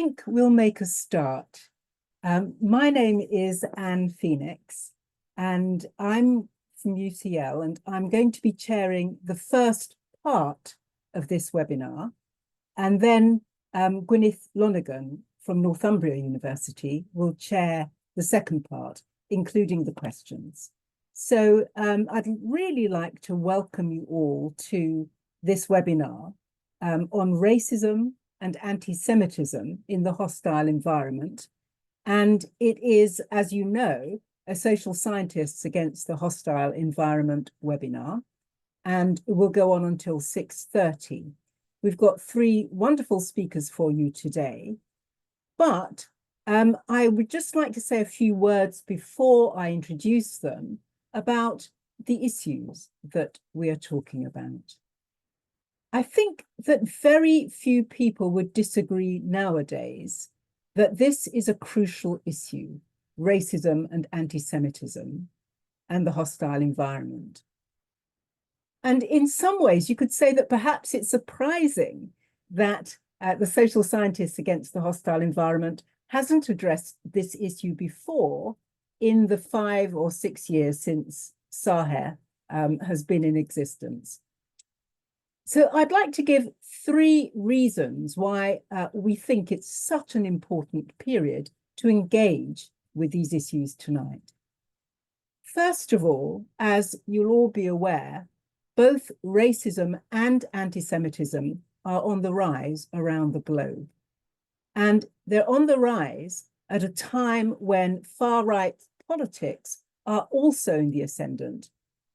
think we'll make a start. My name is Anne Phoenix, and I'm from UCL, and I'm going to be chairing the first part of this webinar. And then Gwyneth Lonergan from Northumbria University will chair the second part, including the questions. So I'd really like to welcome you all to this webinar on racism and anti-Semitism in the hostile environment. And it is, as you know, a Social Scientists Against the Hostile Environment webinar, and it will go on until 6:30. We've got three wonderful speakers for you today, but I would just like to say a few words before I introduce them about the issues that we are talking about. I think that very few people would disagree nowadays that this is a crucial issue, racism and anti-Semitism and the hostile environment. And in some ways, you could say that perhaps it's surprising that the Social Scientists Against the Hostile Environment hasn't addressed this issue before in the 5 or 6 years since SAHE has been in existence. So I'd like to give 3 reasons why we think it's such an important period to engage with these issues tonight. First of all, as you'll all be aware, both racism and anti-Semitism are on the rise around the globe. And they're on the rise at a time when far-right politics are also in the ascendant,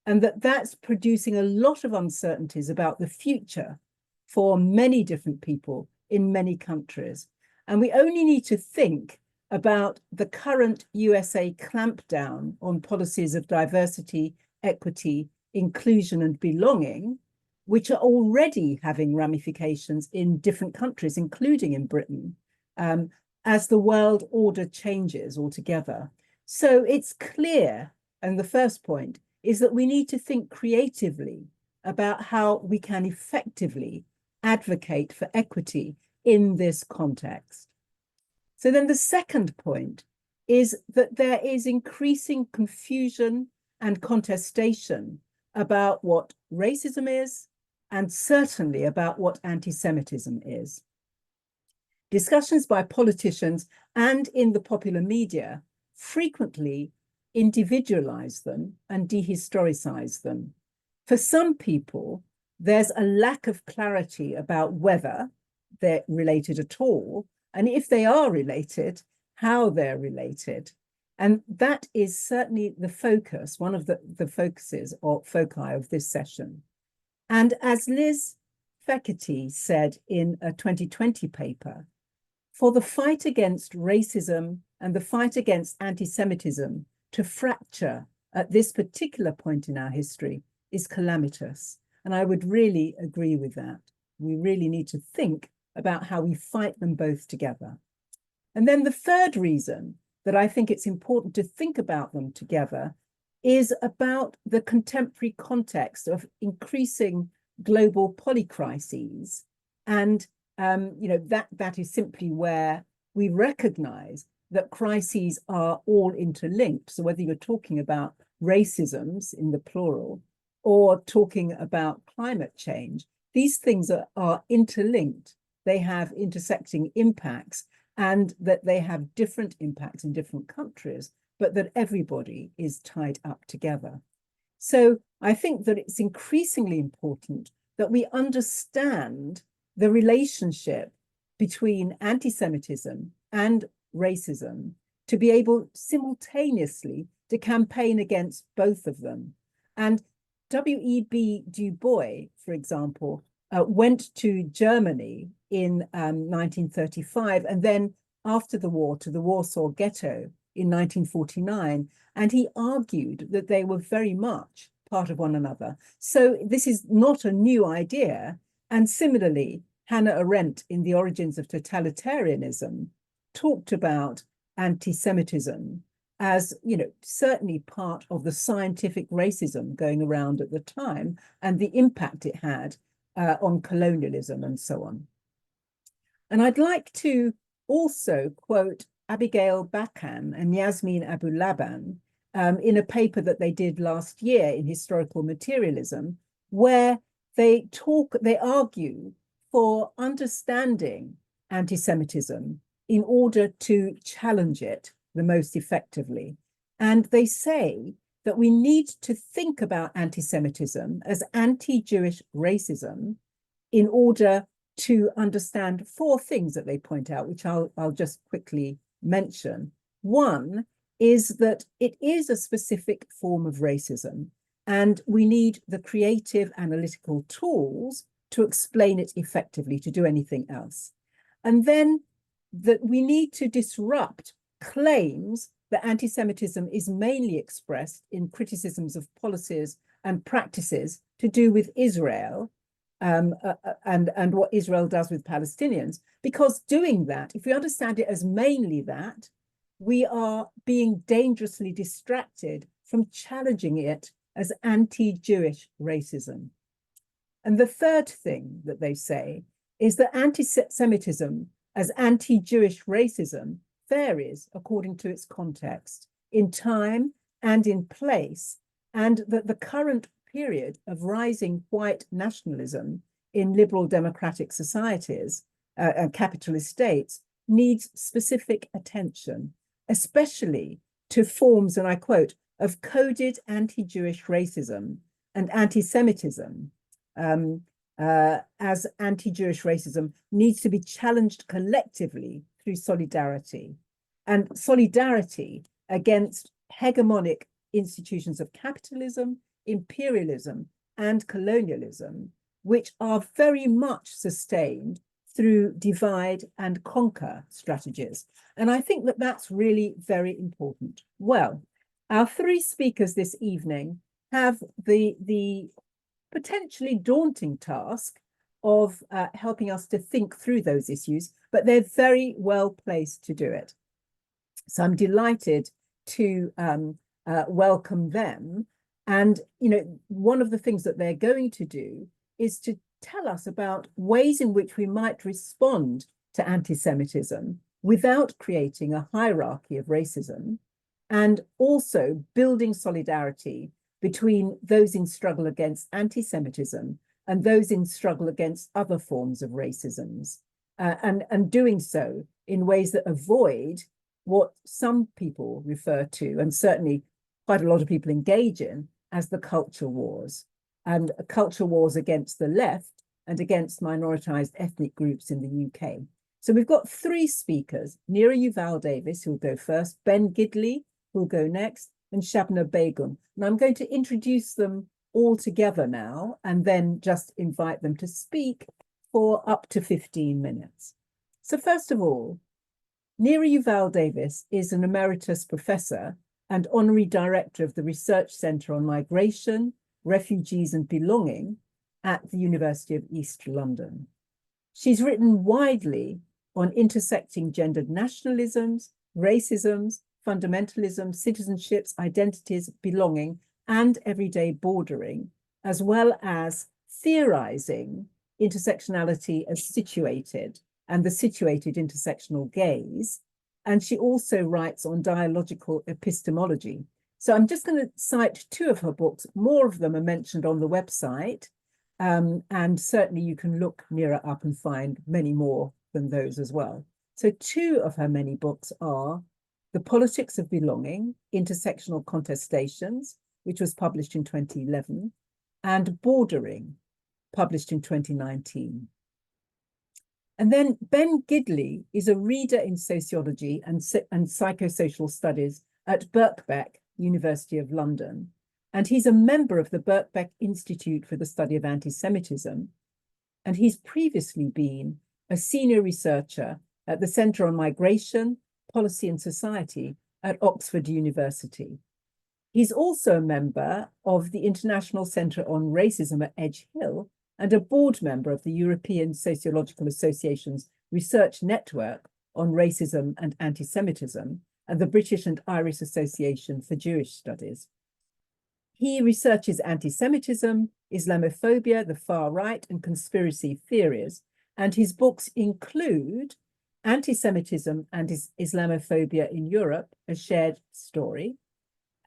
and that's producing a lot of uncertainties about the future for many different people in many countries. And we only need to think about the current USA clampdown on policies of diversity, equity, inclusion, and belonging, which are already having ramifications in different countries, including in Britain, as the world order changes altogether. So it's clear, and the first point is that we need to think creatively about how we can effectively advocate for equity in this context. So then the second point is that there is increasing confusion and contestation about what racism is, and certainly about what anti-Semitism is. Discussions by politicians and in the popular media frequently individualize them and dehistoricize them. For some people, there's a lack of clarity about whether they're related at all, and if they are related, how they're related. And that is certainly the focus, one of the focuses or foci of this session. And as Liz Fekete said in a 2020 paper, for the fight against racism and the fight against anti-Semitism to fracture at this particular point in our history is calamitous. And I would really agree with that. We really need to think about how we fight them both together. And then the third reason that I think it's important to think about them together is about the contemporary context of increasing global polycrises. And that is simply where we recognize that crises are all interlinked. So whether you're talking about racisms in the plural or talking about climate change, these things are interlinked. They have intersecting impacts, and that they have different impacts in different countries, but that everybody is tied up together. So I think that it's increasingly important that we understand the relationship between anti-Semitism and racism to be able simultaneously to campaign against both of them. And W.E.B. Du Bois, for example, went to Germany in 1935, and then after the war to the Warsaw Ghetto in 1949, and he argued that they were very much part of one another. So this is not a new idea. And similarly, Hannah Arendt in The Origins of Totalitarianism talked about anti-Semitism as, certainly part of the scientific racism going around at the time and the impact it had on colonialism and so on. And I'd like to also quote Abigail Bakan and Yasmin Abu Laban in a paper that they did last year in Historical Materialism, where they argue for understanding anti-Semitism in order to challenge it the most effectively. And they say that we need to think about anti-Semitism as anti-Jewish racism in order to understand four things that they point out, which I'll just quickly mention. One is that it is a specific form of racism, and we need the creative analytical tools to explain it effectively, to do anything else. And then that we need to disrupt claims that anti-Semitism is mainly expressed in criticisms of policies and practices to do with Israel, and what Israel does with Palestinians, because doing that, if we understand it as mainly that, we are being dangerously distracted from challenging it as anti-Jewish racism. And the third thing that they say is that anti-Semitism as anti-Jewish racism varies according to its context, in time and in place, and that the current period of rising white nationalism in liberal democratic societies and capitalist states needs specific attention, especially to forms, and I quote, of coded anti-Jewish racism and anti-Semitism, as anti-Jewish racism needs to be challenged collectively through solidarity, and solidarity against hegemonic institutions of capitalism, imperialism, and colonialism, which are very much sustained through divide and conquer strategies. And I think that that's really very important. Well, our three speakers this evening have the potentially daunting task of helping us to think through those issues, but they're very well placed to do it. So I'm delighted to welcome them. And, you know, one of the things that they're going to do is to tell us about ways in which we might respond to anti-Semitism without creating a hierarchy of racism, and also building solidarity between those in struggle against anti-Semitism and those in struggle against other forms of racisms, and doing so in ways that avoid what some people refer to, and certainly quite a lot of people engage in, as the culture wars, and culture wars against the left and against minoritized ethnic groups in the UK. So we've got three speakers: Neera Yuval Davis, who'll go first, Ben Gidley, who'll go next, and Shabna Begum. And I'm going to introduce them all together now, and then just invite them to speak for up to 15 minutes. So first of all, Neera Yuval Davis is an emeritus professor and honorary director of the Research Centre on Migration, Refugees and Belonging at the University of East London. She's written widely on intersecting gendered nationalisms, racisms, fundamentalism, citizenships, identities, belonging, and everyday bordering, as well as theorizing intersectionality as situated and the situated intersectional gaze. And she also writes on dialogical epistemology. So I'm just going to cite two of her books. More of them are mentioned on the website. And certainly you can look Neera up and find many more than those as well. So two of her many books are The Politics of Belonging, Intersectional Contestations, which was published in 2011, and Bordering, published in 2019. And then Ben Gidley is a reader in sociology and psychosocial studies at Birkbeck, University of London. And he's a member of the Birkbeck Institute for the Study of Anti-Semitism. And he's previously been a senior researcher at the Centre on Migration, Policy and Society at Oxford University. He's also a member of the International Centre on Racism at Edge Hill and a board member of the European Sociological Association's Research Network on Racism and Anti-Semitism and the British and Irish Association for Jewish Studies. He researches anti-Semitism, Islamophobia, the far right, and conspiracy theories, and his books include Anti-Semitism and Islamophobia in Europe, a shared story.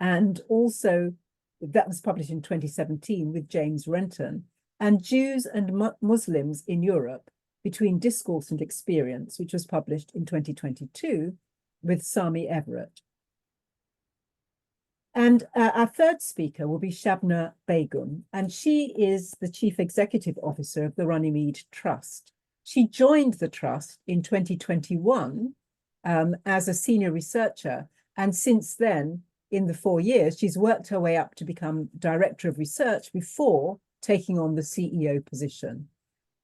And also, that was published in 2017 with James Renton, and Jews and Muslims in Europe, Between Discourse and Experience, which was published in 2022 with Sami Everett. And our third speaker will be Shabna Begum, and she is the Chief Executive Officer of the Runnymede Trust. She joined the Trust in 2021 as a senior researcher, and since then, in the 4 years, she's worked her way up to become Director of Research before taking on the CEO position.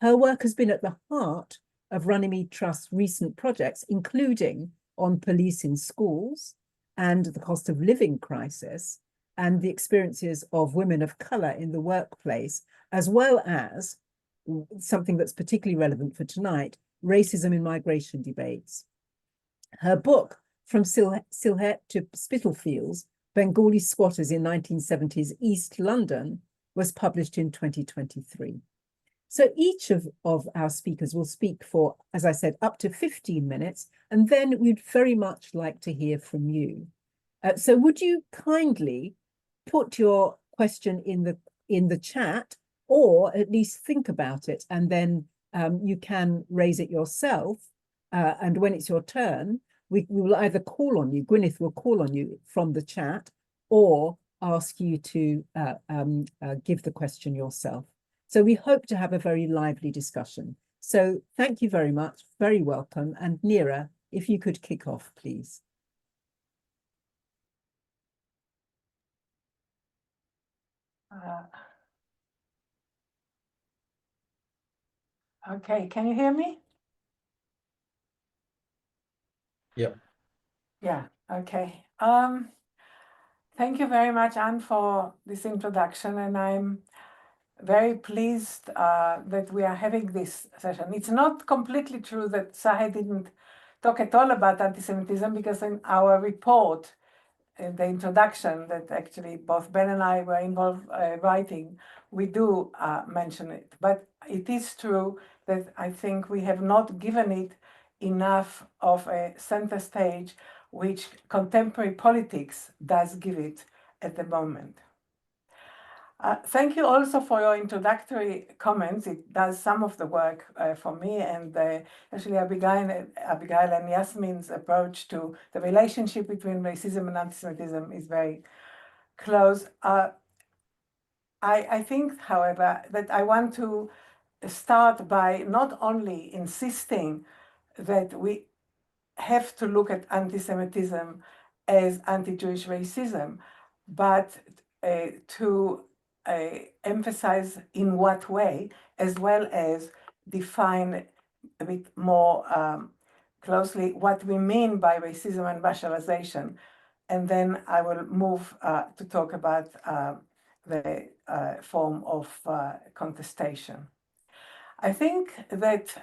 Her work has been at the heart of Runnymede Trust's recent projects, including on police in schools and the cost of living crisis and the experiences of women of colour in the workplace, as well as something that's particularly relevant for tonight, racism in migration debates. Her book, From Sylhet to Spitalfields, Bengali Squatters in 1970s East London, was published in 2023. So each of our speakers will speak for, as I said, up to 15 minutes, and then we'd very much like to hear from you. So would you kindly put your question in the chat, or at least think about it, and then you can raise it yourself, and when it's your turn, we will either call on you, Gwyneth will call on you from the chat, or ask you to give the question yourself. So we hope to have a very lively discussion. So thank you very much, very welcome. And Neera, if you could kick off, please. Okay, can you hear me? Yeah. Yeah, okay. Thank you very much, Anne, for this introduction, and I'm very pleased that we are having this session. It's not completely true that Sahe didn't talk at all about anti-Semitism, because in our report, in the introduction that actually both Ben and I were involved writing, we do mention it. But it is true that I think we have not given it enough of a center stage, which contemporary politics does give it at the moment. Thank you also for your introductory comments. It does some of the work for me, and actually Abigail and Yasmin's approach to the relationship between racism and anti-Semitism is very close. I think, however, that I want to start by not only insisting that we have to look at anti-Semitism as anti-Jewish racism, but to emphasize in what way, as well as define a bit more closely what we mean by racism and racialization. And then I will move to talk about the form of contestation. I think that,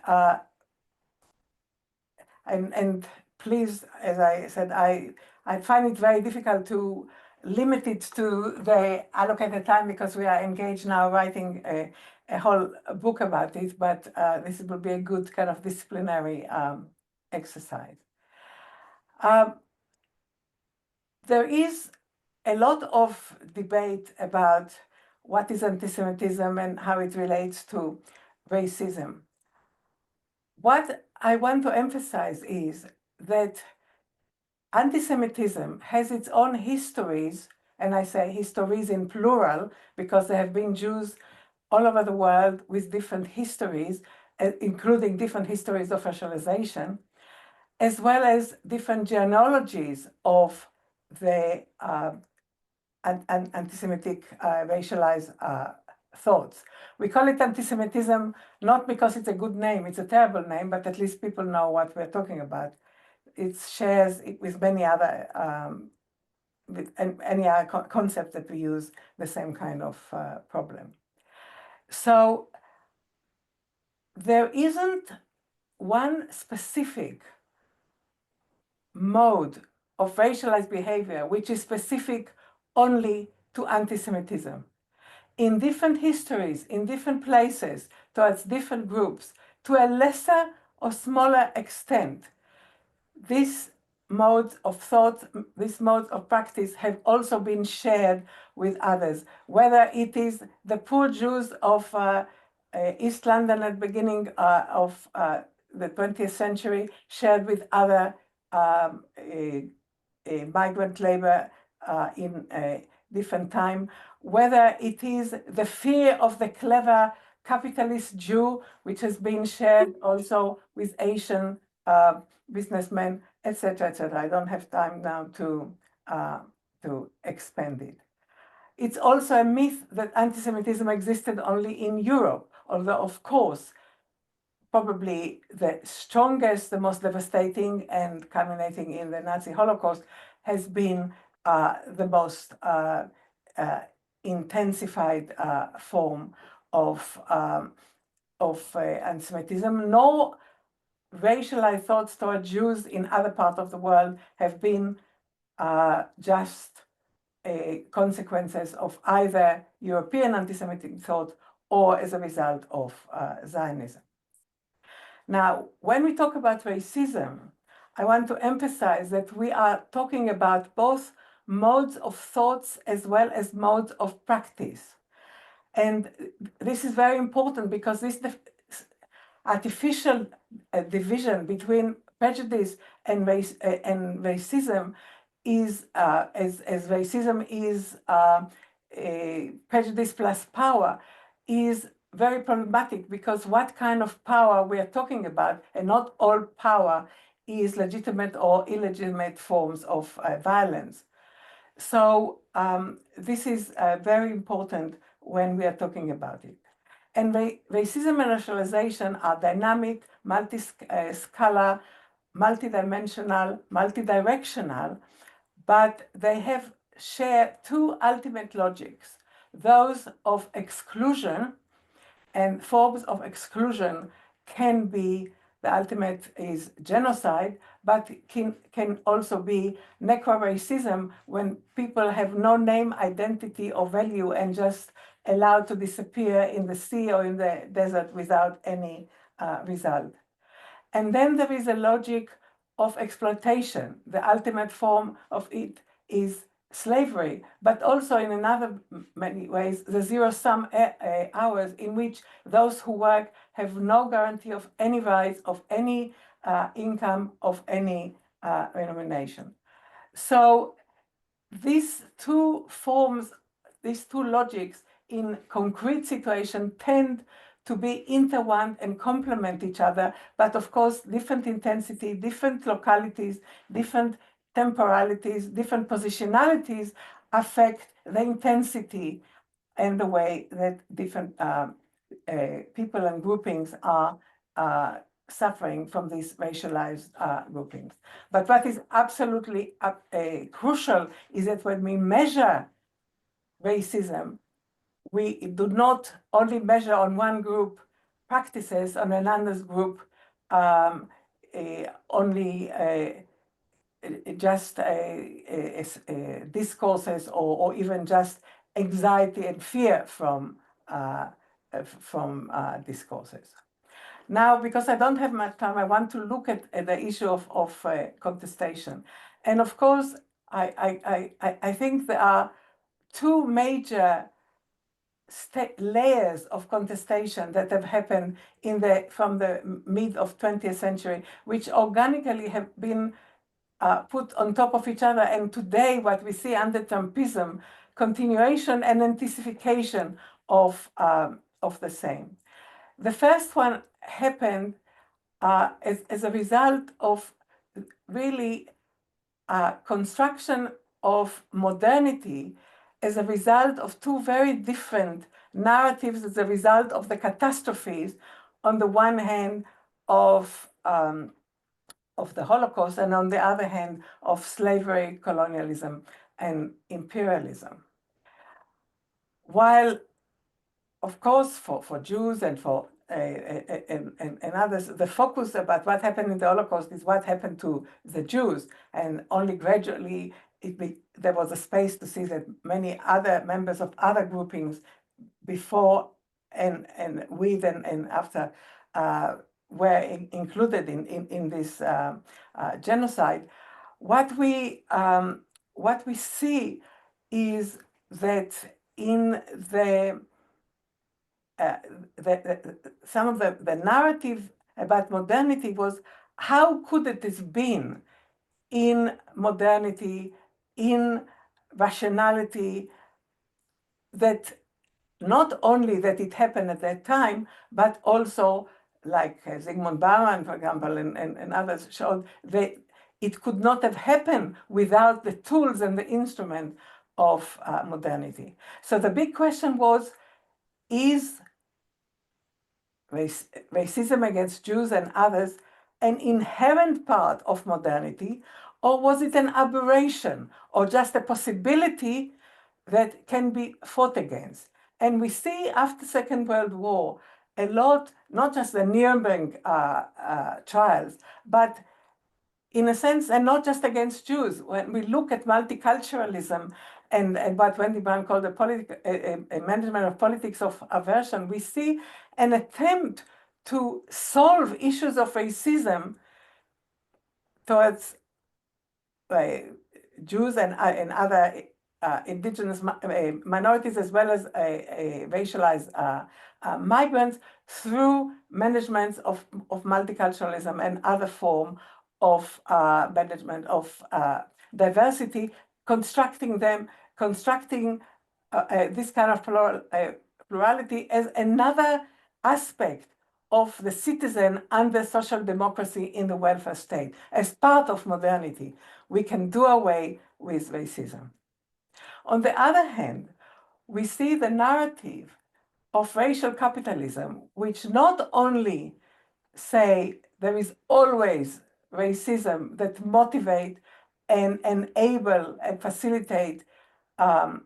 and please, as I said, I find it very difficult to limit it to the allocated time, because we are engaged now writing a whole book about it, but this will be a good kind of disciplinary exercise. There is a lot of debate about what is anti-Semitism and how it relates to racism. What I want to emphasize is that anti-Semitism has its own histories, and I say histories in plural because there have been Jews all over the world with different histories, including different histories of racialization, as well as different genealogies of the anti-Semitic racialized thoughts. We call it anti-Semitism not because it's a good name, it's a terrible name, but at least people know what we're talking about. It shares with many other concepts that we use the same kind of problem. So there isn't one specific mode of racialized behavior which is specific only to anti-Semitism. In different histories, in different places, towards different groups, to a lesser or smaller extent, these modes of thought, these modes of practice have also been shared with others, whether it is the poor Jews of East London at the beginning of the 20th century shared with other migrant labor in a different time, whether it is the fear of the clever capitalist Jew, which has been shared also with Asian businessmen, etc., etc. I don't have time now to expand it. It's also a myth that anti-Semitism existed only in Europe, although, of course, probably the strongest, the most devastating, and culminating in the Nazi Holocaust has been the most intensified form of anti-Semitism. No racialized thoughts toward Jews in other parts of the world have been just consequences of either European anti-Semitic thought or as a result of Zionism. Now, when we talk about racism, I want to emphasize that we are talking about both modes of thoughts as well as modes of practice. And this is very important because this artificial division between prejudice and racism is, as racism is prejudice plus power, is very problematic, because what kind of power we are talking about, and not all power is legitimate or illegitimate forms of violence. So this is very important when we are talking about it. And racism and racialization are dynamic, multi-scalar, multidimensional, multidirectional, but they have shared two ultimate logics, those of exclusion, and forms of exclusion can be, the ultimate is genocide, but can also be necro-racism, when people have no name, identity, or value and just allowed to disappear in the sea or in the desert without any result. And then there is a logic of exploitation. The ultimate form of it is slavery, but also in another many ways, the zero-sum hours in which those who work have no guarantee of any rights, of any income, of any remuneration. So these two forms, these two logics in concrete situation tend to be intertwined and complement each other, but of course, different intensity, different localities, different temporalities, different positionalities affect the intensity and the way that different people and groupings are suffering from these racialized groupings. But what is absolutely crucial is that when we measure racism, we do not only measure on one group practices, on another group only just discourses or even just anxiety and fear from discourses. Now, because I don't have much time, I want to look at the issue of contestation. And of course, I think there are two major layers of contestation that have happened from the mid of 20th century, which organically have been put on top of each other. And today, what we see under Trumpism, continuation and intensification of the same. The first one happened as a result of really construction of modernity as a result of two very different narratives, as a result of the catastrophes, on the one hand, of the Holocaust, and on the other hand, of slavery, colonialism, and imperialism. While, of course, for Jews and for and others, the focus about what happened in the Holocaust is what happened to the Jews, and only gradually there was a space to see that many other members of other groupings before and with and after were included in this genocide, what we see is that in some of the narrative about modernity was, how could it have been in modernity, in rationality, that not only that it happened at that time, but also, like Zygmunt Bauman, for example, and others showed, that it could not have happened without the tools and the instrument of modernity. So the big question was, is racism against Jews and others an inherent part of modernity, or was it an aberration, or just a possibility that can be fought against? And we see after Second World War a lot, not just the Nuremberg trials, but in a sense, and not just against Jews. When we look at multiculturalism and what Wendy Brown called a management of politics of aversion, we see an attempt to solve issues of racism towards Jews and other indigenous minorities, as well as racialized migrants, through managements of multiculturalism and other form of management of diversity, constructing this kind of plurality as another aspect of the citizen under social democracy in the welfare state. As part of modernity, we can do away with racism. On the other hand, we see the narrative of racial capitalism, which not only say there is always racism that motivate and enable and facilitate the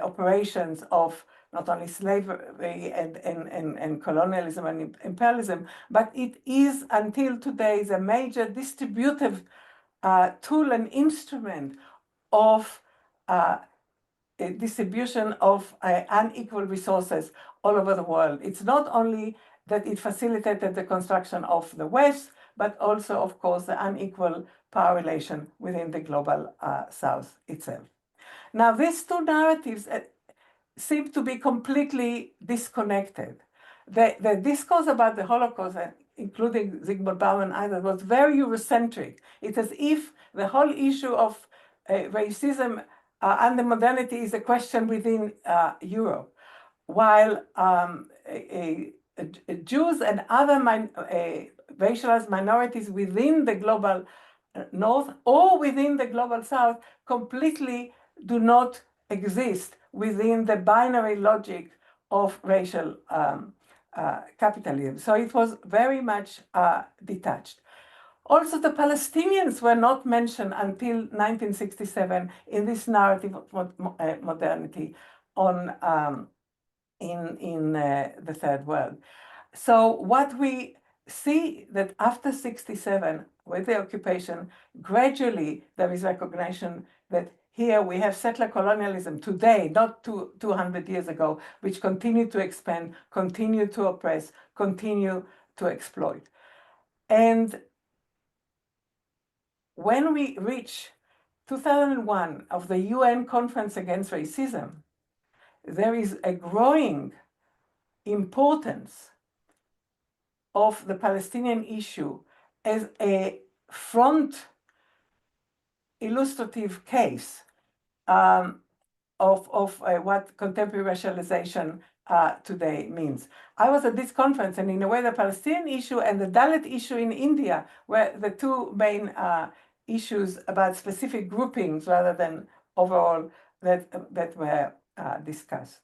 operations of not only slavery and colonialism and imperialism, but it is until today the major distributive tool and instrument of distribution of unequal resources all over the world. It's not only that it facilitated the construction of the West, but also, of course, the unequal power relation within the global South itself. Now, these two narratives seem to be completely disconnected. The discourse about the Holocaust, including Zygmunt Bauman and others, was very Eurocentric. It's as if the whole issue of racism and the modernity is a question within Europe, while Jews and other racialized minorities within the global North or within the global South completely do not exist within the binary logic of racial capitalism. So it was very much detached. Also, the Palestinians were not mentioned until 1967 in this narrative of modernity in the Third World. So what we see that after 67, with the occupation, gradually there is recognition that here we have settler colonialism today, not 200 years ago, which continue to expand, continue to oppress, continue to exploit. And when we reach 2001 of the UN Conference Against Racism, there is a growing importance of the Palestinian issue as a front illustrative case of what contemporary racialization today means. I was at this conference, and in a way, the Palestinian issue and the Dalit issue in India were the two main issues about specific groupings rather than overall that were discussed.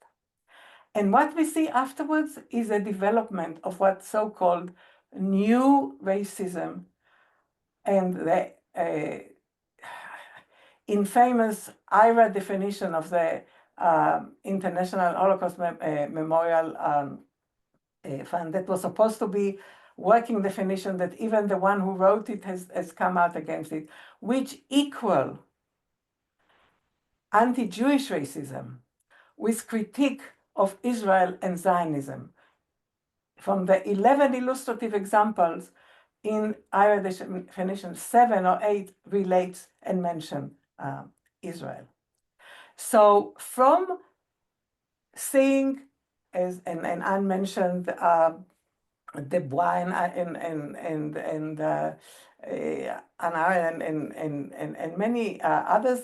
And what we see afterwards is a development of what so-called new racism and the infamous IRA definition of the International Holocaust Memorial Fund that was supposed to be working definition that even the one who wrote it has come out against it, which equal anti-Jewish racism with critique of Israel and Zionism, from the 11 illustrative examples in IRA definition, 7 or 8 relates and mention Israel. So from seeing, as and Anne mentioned, Dubois and Anna and many others,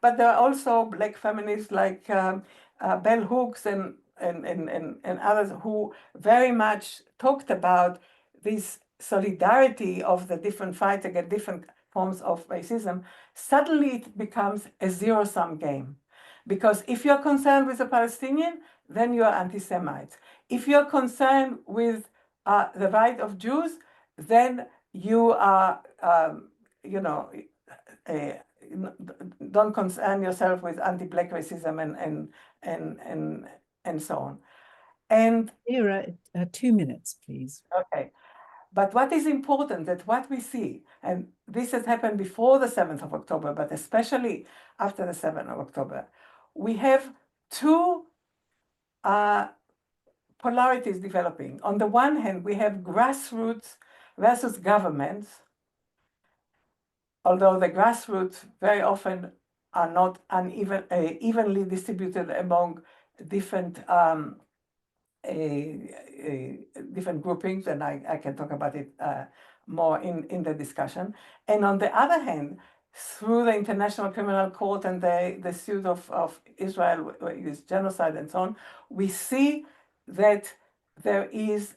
but there are also Black feminists like Bell Hooks and others who very much talked about this solidarity of the different fights against different forms of racism. Suddenly it becomes a zero-sum game. Because if you're concerned with the Palestinian, then you're anti-Semites. If you're concerned with the right of Jews, then you are, don't concern yourself with anti-Black racism and so on. And Ira, 2 minutes, please. okay. But what is important that what we see, and this has happened before the 7th of October, but especially after the 7th of October, we have two polarities developing. On the one hand, we have grassroots versus governments, although the grassroots very often are not evenly distributed among different different groupings, and I can talk about it more in the discussion. And on the other hand, through the International Criminal Court and the suit of Israel with genocide and so on, we see that there is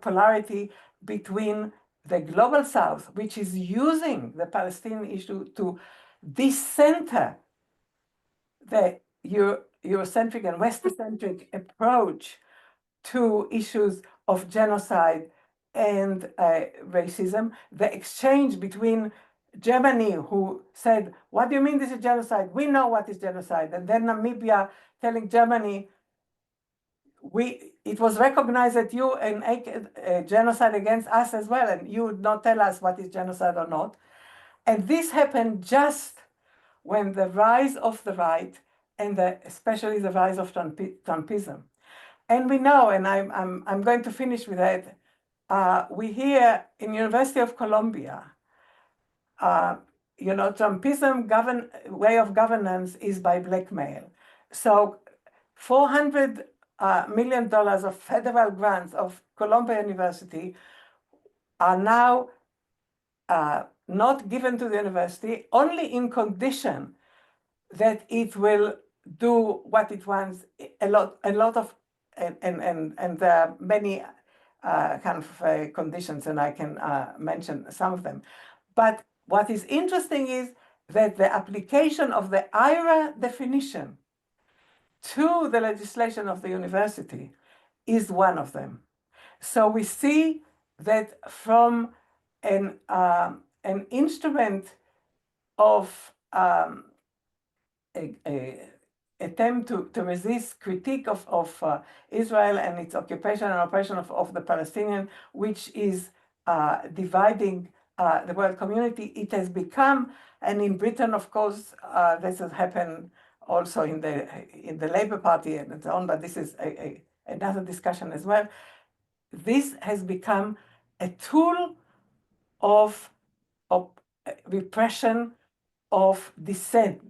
polarity between the global South, which is using the Palestinian issue to decenter the Eurocentric and West-centric approach to issues of genocide and racism. The exchange between Germany, who said, "What do you mean this is genocide? We know what is genocide." And then Namibia telling Germany, it was recognized that you enact genocide against us as well, and you would not tell us what is genocide or not. And this happened just when the rise of the right and especially the rise of Trumpism. And we know, and I'm going to finish with that, we hear in University of Columbia, Trumpism way of governance is by blackmail. So $400 million of federal grants of Columbia University are now not given to the university, only in condition that it will do what it wants. A lot of, and there are many kind of conditions, and I can mention some of them. But what is interesting is that the application of the IRA definition to the legislation of the university is one of them. So we see that from an instrument of attempt to resist critique of Israel and its occupation and oppression of the Palestinian, which is dividing the world community, it has become, and in Britain, of course, this has happened also in the Labour Party and so on, but this is another discussion as well. This has become a tool of repression, of dissent,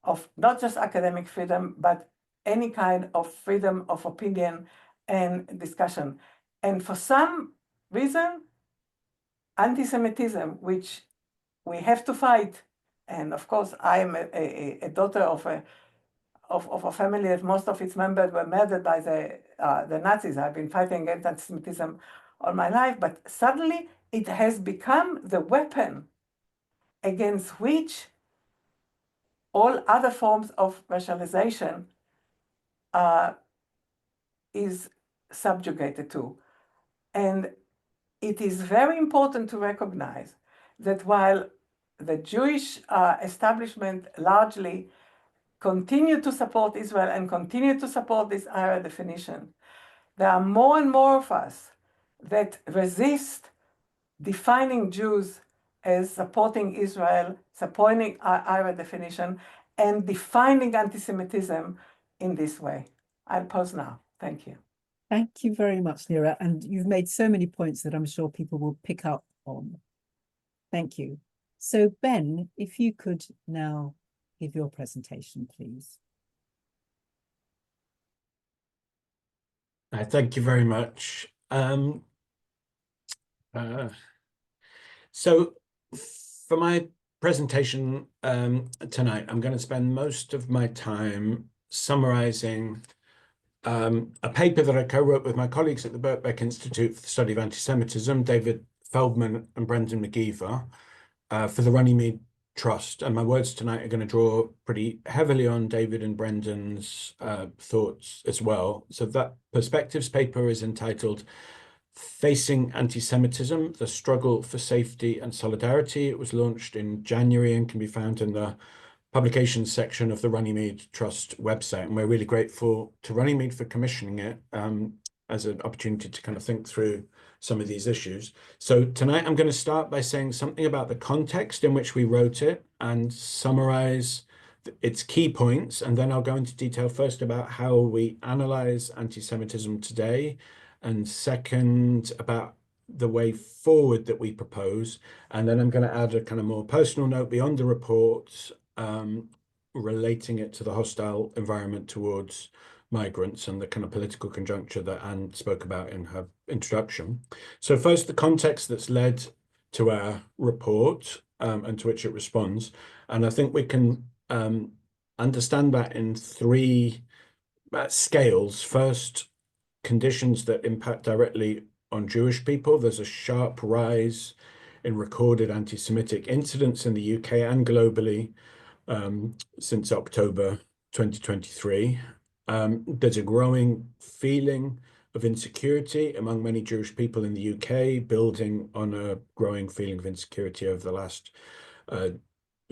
of not just academic freedom, but any kind of freedom of opinion and discussion. And for some reason, anti-Semitism, which we have to fight, and of course, I am a daughter of a family that most of its members were murdered by the Nazis. I've been fighting against anti-Semitism all my life, but suddenly it has become the weapon against which all other forms of racialization is subjugated to. And it is very important to recognize that while the Jewish establishment largely continue to support Israel and continue to support this IRA definition, there are more and more of us that resist defining Jews as supporting Israel, supporting IRA definition, and defining anti-Semitism in this way. I'll pause now. Thank you. Thank you very much, Nira. And you've made so many points that I'm sure people will pick up on. Thank you. So Ben, if you could now give your presentation, please. Thank you very much. So for my presentation tonight, I'm going to spend most of my time summarizing a paper that I co-wrote with my colleagues at the Birkbeck Institute for the Study of Anti-Semitism, David Feldman and Brendan McGeever, for the Runnymede Trust. And my words tonight are going to draw pretty heavily on David and Brendan's thoughts as well. So that Perspectives paper is entitled Facing Anti-Semitism, The Struggle for Safety and Solidarity. It was launched in January and can be found in the publications section of the Runnymede Trust website. And we're really grateful to Runnymede for commissioning it as an opportunity to kind of think through some of these issues. So tonight I'm going to start by saying something about the context in which we wrote it and summarize its key points. And then I'll go into detail first about how we analyze anti-Semitism today, and second about the way forward that we propose. And then I'm going to add a kind of more personal note beyond the report, relating it to the hostile environment towards migrants and the kind of political conjuncture that Anne spoke about in her introduction. So first, the context that's led to our report and to which it responds. And I think we can understand that in three scales. First, conditions that impact directly on Jewish people. There's a sharp rise in recorded anti-Semitic incidents in the UK and globally since October 2023. There's a growing feeling of insecurity among many Jewish people in the UK, building on a growing feeling of insecurity over the last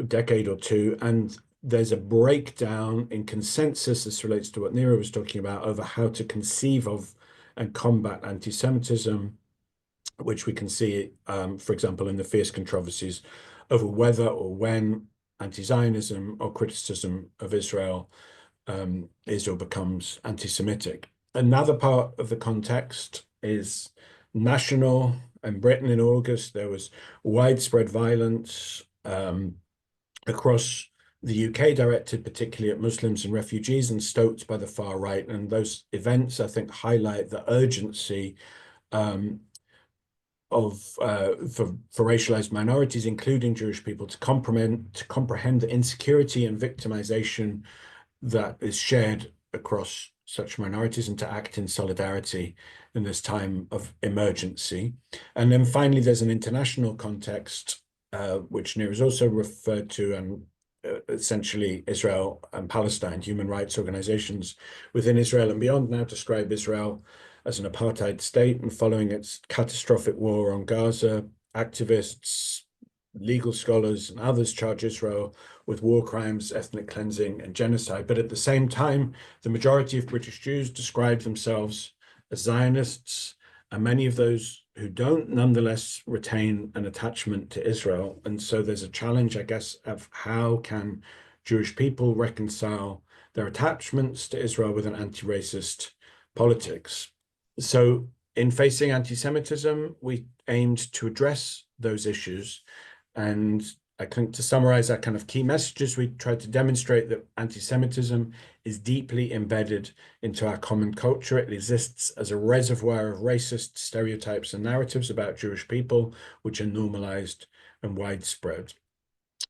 decade or two. And there's a breakdown in consensus, this relates to what Nira was talking about, over how to conceive of and combat anti-Semitism, which we can see, for example, in the fierce controversies over whether or when anti-Zionism or criticism of Israel is or becomes anti-Semitic. Another part of the context is national. In Britain in August, there was widespread violence across the UK, directed particularly at Muslims and refugees and stoked by the far right. And those events, I think, highlight the urgency for racialized minorities, including Jewish people, to comprehend the insecurity and victimization that is shared across such minorities and to act in solidarity in this time of emergency. And then finally, there's an international context, which Nir has also referred to, and essentially Israel and Palestine. Human rights organizations within Israel and beyond now describe Israel as an apartheid state, and following its catastrophic war on Gaza, activists, legal scholars and others charge Israel with war crimes, ethnic cleansing and genocide. But at the same time, the majority of British Jews describe themselves as Zionists, and many of those who don't nonetheless retain an attachment to Israel. And so there's a challenge, I guess, of how can Jewish people reconcile their attachments to Israel with an anti-racist politics. So in Facing Anti-Semitism, we aimed to address those issues. And I think to summarize our kind of key messages, we tried to demonstrate that anti-Semitism is deeply embedded into our common culture. It exists as a reservoir of racist stereotypes and narratives about Jewish people, which are normalized and widespread.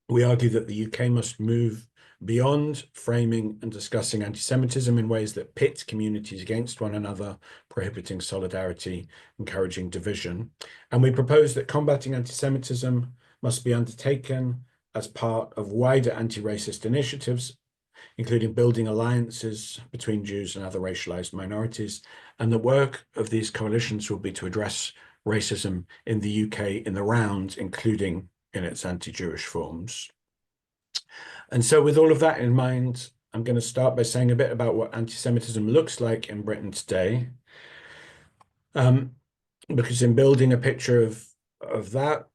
We argue that the UK must move beyond framing and discussing anti-Semitism in ways that pit communities against one another, prohibiting solidarity, encouraging division. And we propose that combating anti-Semitism must be undertaken as part of wider anti-racist initiatives, including building alliances between Jews and other racialized minorities. And the work of these coalitions will be to address racism in the UK in the round, including in its anti-Jewish forms. And so with all of that in mind, I'm going to start by saying a bit about what anti-Semitism looks like in Britain today. Because in building a picture of that,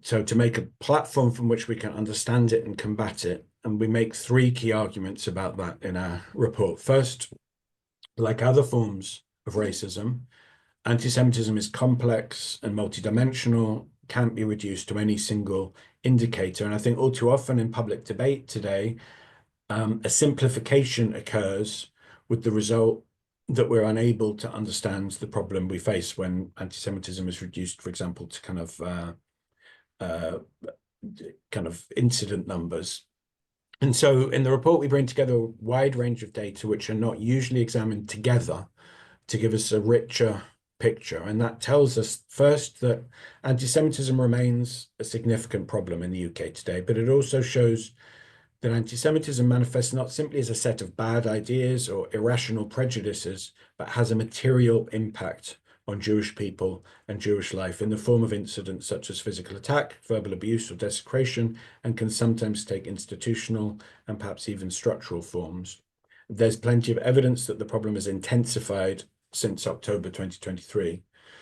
so to make a platform from which we can understand it and combat it, and we make three key arguments about that in our report. First, like other forms of racism, anti-Semitism is complex and multidimensional, can't be reduced to any single indicator. And I think all too often in public debate today, a simplification occurs with the result that we're unable to understand the problem we face when anti-Semitism is reduced, for example, to kind of incident numbers. And so in the report, we bring together a wide range of data which are not usually examined together to give us a richer picture. And that tells us first that anti-Semitism remains a significant problem in the UK today, but it also shows that anti-Semitism manifests not simply as a set of bad ideas or irrational prejudices, but has a material impact on Jewish people and Jewish life in the form of incidents such as physical attack, verbal abuse, or desecration, and can sometimes take institutional and perhaps even structural forms. There's plenty of evidence that the problem has intensified since October 2023.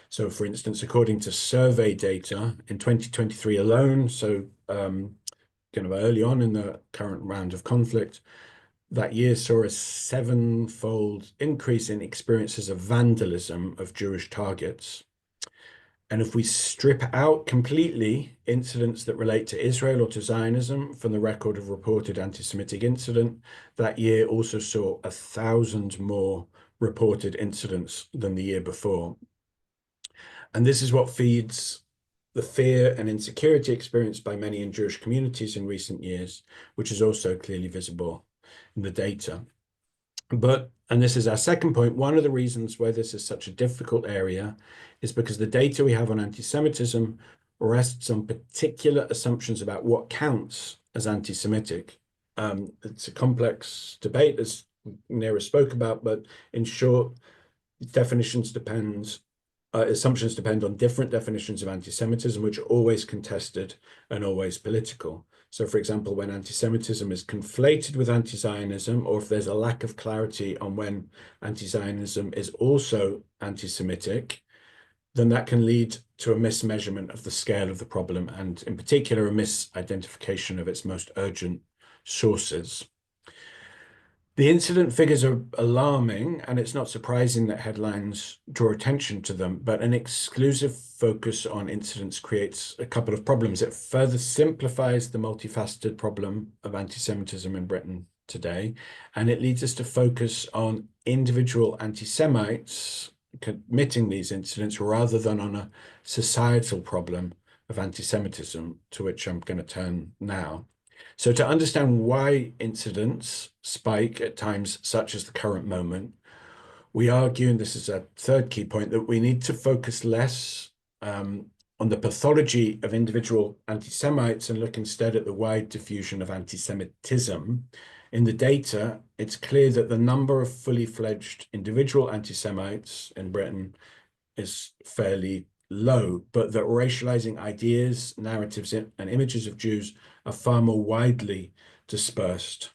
So, for instance, according to survey data in 2023 alone, so kind of early on in the current round of conflict, that year saw a 7-fold increase in experiences of vandalism of Jewish targets. And if we strip out completely incidents that relate to Israel or to Zionism from the record of reported anti-Semitic incident, that year also saw 1,000 more reported incidents than the year before. And this is what feeds the fear and insecurity experienced by many in Jewish communities in recent years, which is also clearly visible in the data. But, and this is our second point, one of the reasons why this is such a difficult area is because the data we have on anti-Semitism rests on particular assumptions about what counts as anti-Semitic. It's a complex debate, as Neera spoke about, but in short, assumptions depend on different definitions of anti-Semitism, which are always contested and always political. So, for example, when anti-Semitism is conflated with anti-Zionism, or if there's a lack of clarity on when anti-Zionism is also anti-Semitic, then that can lead to a mismeasurement of the scale of the problem, and in particular, a misidentification of its most urgent sources. The incident figures are alarming, and it's not surprising that headlines draw attention to them, but an exclusive focus on incidents creates a couple of problems. It further simplifies the multifaceted problem of anti-Semitism in Britain today, and it leads us to focus on individual anti-Semites committing these incidents rather than on a societal problem of anti-Semitism, to which I'm going to turn now. So to understand why incidents spike at times such as the current moment, we argue, and this is a third key point, that we need to focus less on the pathology of individual anti-Semites and look instead at the wide diffusion of anti-Semitism. In the data, it's clear that the number of fully fledged individual anti-Semites in Britain is fairly low, but that racializing ideas, narratives, and images of Jews are far more widely dispersed,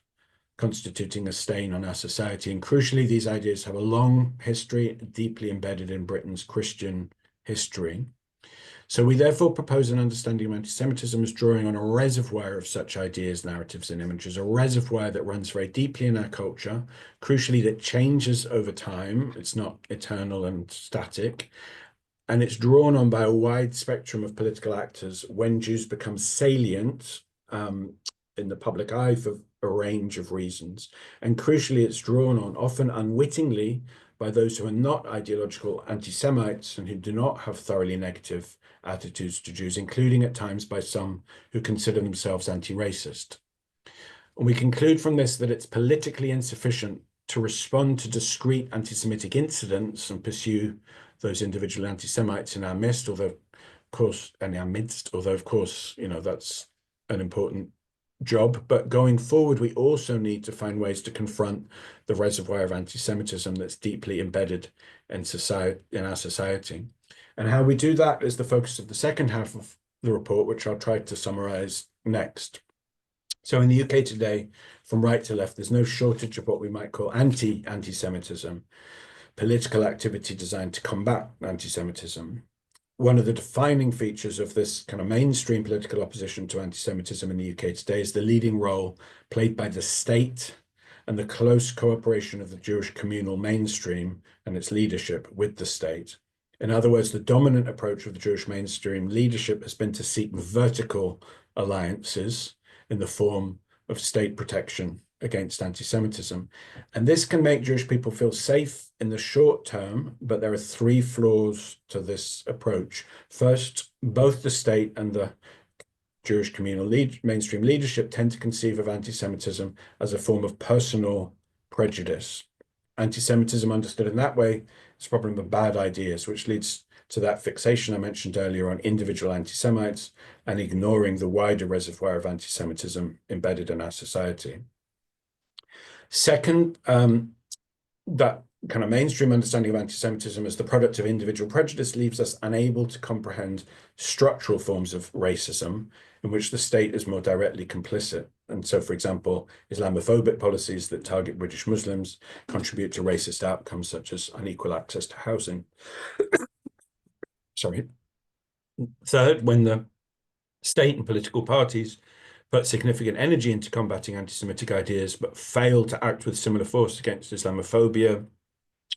constituting a stain on our society. And crucially, these ideas have a long history, deeply embedded in Britain's Christian history. So we therefore propose an understanding of anti-Semitism as drawing on a reservoir of such ideas, narratives, and images, a reservoir that runs very deeply in our culture, crucially that changes over time. It's not eternal and static. And it's drawn on by a wide spectrum of political actors when Jews become salient in the public eye for a range of reasons. And crucially, it's drawn on, often unwittingly, by those who are not ideological anti-Semites and who do not have thoroughly negative attitudes to Jews, including at times by some who consider themselves anti-racist. And we conclude from this that it's politically insufficient to respond to discrete anti-Semitic incidents and pursue those individual anti-Semites in our midst, although of course, you know, that's an important job. But going forward, we also need to find ways to confront the reservoir of anti-Semitism that's deeply embedded in society, in our society. And how we do that is the focus of the second half of the report, which I'll try to summarize next. So in the UK today, from right to left, there's no shortage of what we might call anti-Semitism, political activity designed to combat anti-Semitism. One of the defining features of this kind of mainstream political opposition to anti-Semitism in the UK today is the leading role played by the state and the close cooperation of the Jewish communal mainstream and its leadership with the state. In other words, the dominant approach of the Jewish mainstream leadership has been to seek vertical alliances in the form of state protection against anti-Semitism. And this can make Jewish people feel safe in the short term, but there are three flaws to this approach. First, both the state and the Jewish communal mainstream leadership tend to conceive of anti-Semitism as a form of personal prejudice. Anti-Semitism understood in that way is a problem of bad ideas, which leads to that fixation I mentioned earlier on individual anti-Semites and ignoring the wider reservoir of anti-Semitism embedded in our society. Second, that kind of mainstream understanding of anti-Semitism as the product of individual prejudice leaves us unable to comprehend structural forms of racism in which the state is more directly complicit. And so, for example, Islamophobic policies that target British Muslims contribute to racist outcomes such as unequal access to housing. Sorry. Third, when the state and political parties put significant energy into combating anti-Semitic ideas, but fail to act with similar force against Islamophobia,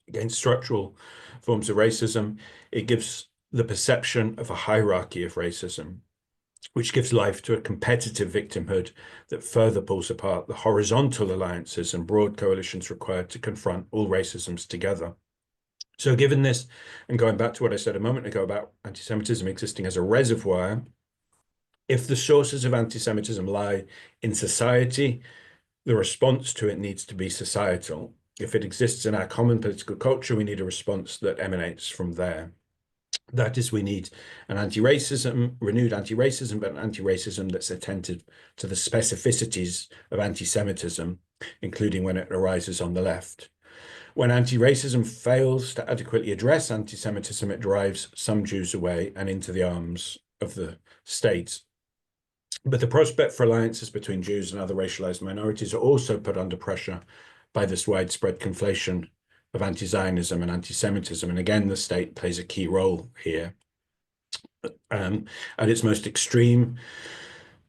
against structural forms of racism, it gives the perception of a hierarchy of racism, which gives life to a competitive victimhood that further pulls apart the horizontal alliances and broad coalitions required to confront all racisms together. So given this, and going back to what I said a moment ago about anti-Semitism existing as a reservoir, if the sources of anti-Semitism lie in society, the response to it needs to be societal. If it exists in our common political culture, we need a response that emanates from there. That is, we need an anti-racism, renewed anti-racism, but an anti-racism that's attentive to the specificities of anti-Semitism, including when it arises on the left. When anti-racism fails to adequately address anti-Semitism, it drives some Jews away and into the arms of the state. But the prospect for alliances between Jews and other racialized minorities are also put under pressure by this widespread conflation of anti-Zionism and anti-Semitism. And again, the state plays a key role here. At its most extreme,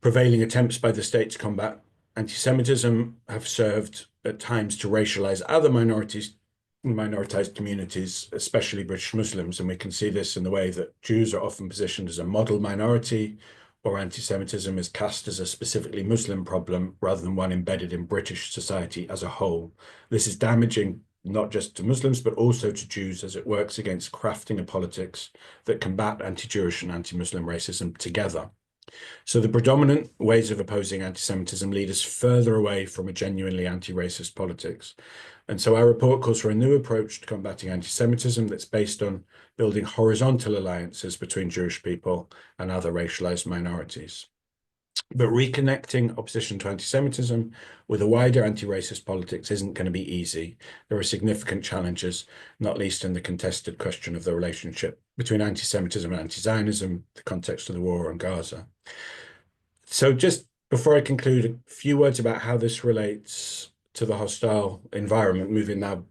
prevailing attempts by the state to combat anti-Semitism have served at times to racialize other minoritized communities, especially British Muslims. And we can see this in the way that Jews are often positioned as a model minority, or anti-Semitism is cast as a specifically Muslim problem rather than one embedded in British society as a whole. This is damaging not just to Muslims, but also to Jews as it works against crafting a politics that combat anti-Jewish and anti-Muslim racism together. So the predominant ways of opposing anti-Semitism lead us further away from a genuinely anti-racist politics. And so our report calls for a new approach to combating anti-Semitism that's based on building horizontal alliances between Jewish people and other racialized minorities. But reconnecting opposition to anti-Semitism with a wider anti-racist politics isn't going to be easy. There are significant challenges, not least in the contested question of the relationship between anti-Semitism and anti-Zionism, the context of the war on Gaza. So just before I conclude, a few words about how this relates to the hostile environment, moving now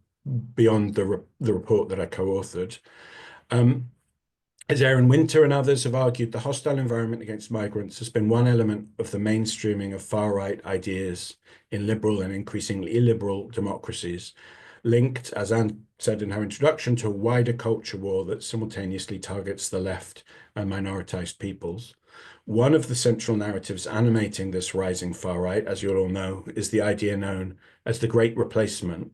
beyond the report that I co-authored. As Aaron Winter and others have argued, the hostile environment against migrants has been one element of the mainstreaming of far-right ideas in liberal and increasingly illiberal democracies, linked, as Anne said in her introduction, to a wider culture war that simultaneously targets the left and minoritized peoples. One of the central narratives animating this rising far-right, as you'll all know, is the idea known as the Great Replacement,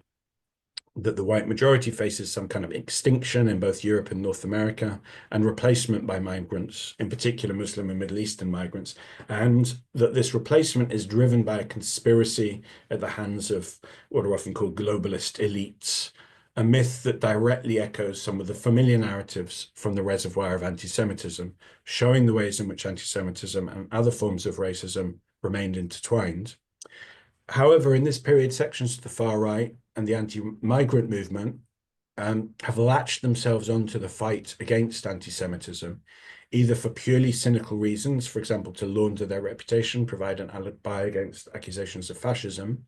that the white majority faces some kind of extinction in both Europe and North America and replacement by migrants, in particular Muslim and Middle Eastern migrants, and that this replacement is driven by a conspiracy at the hands of what are often called globalist elites, a myth that directly echoes some of the familiar narratives from the reservoir of anti-Semitism, showing the ways in which anti-Semitism and other forms of racism remained intertwined. However, in this period, sections of the far right and the anti-migrant movement have latched themselves onto the fight against anti-Semitism, either for purely cynical reasons, for example, to launder their reputation, provide an alibi against accusations of fascism,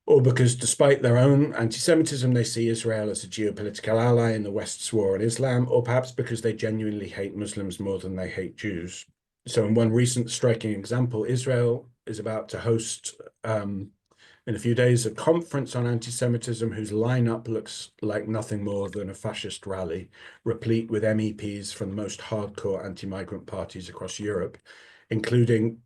or because despite their own anti-Semitism, they see Israel as a geopolitical ally in the West's war on Islam, or perhaps because they genuinely hate Muslims more than they hate Jews. So in one recent striking example, Israel is about to host In a few days, a conference on anti-Semitism whose lineup looks like nothing more than a fascist rally, replete with MEPs from the most hardcore anti-migrant parties across Europe, including,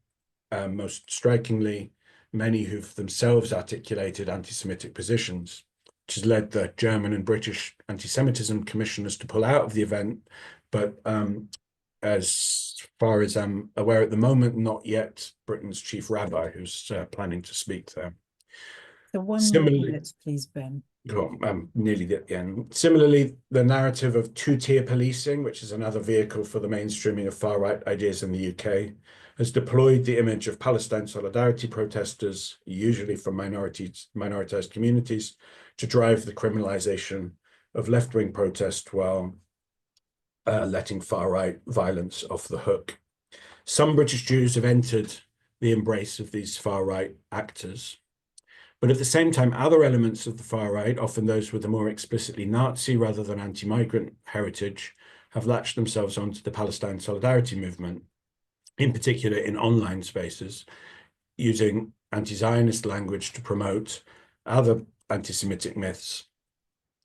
most strikingly, many who've themselves articulated anti-Semitic positions, which has led the German and British anti-Semitism commissioners to pull out of the event, but as far as I'm aware at the moment, not yet Britain's chief rabbi who's planning to speak there. So one more Similarly, minute, please, Ben. nearly at the end. Similarly, the narrative of two-tier policing, which is another vehicle for the mainstreaming of far-right ideas in the UK, has deployed the image of Palestine solidarity protesters, usually from minoritized communities, to drive the criminalisation of left-wing protest while letting far-right violence off the hook. Some British Jews have entered the embrace of these far-right actors. But at the same time, other elements of the far right, often those with a more explicitly Nazi rather than anti-migrant heritage, have latched themselves onto the Palestine solidarity movement, in particular in online spaces, using anti-Zionist language to promote other anti-Semitic myths.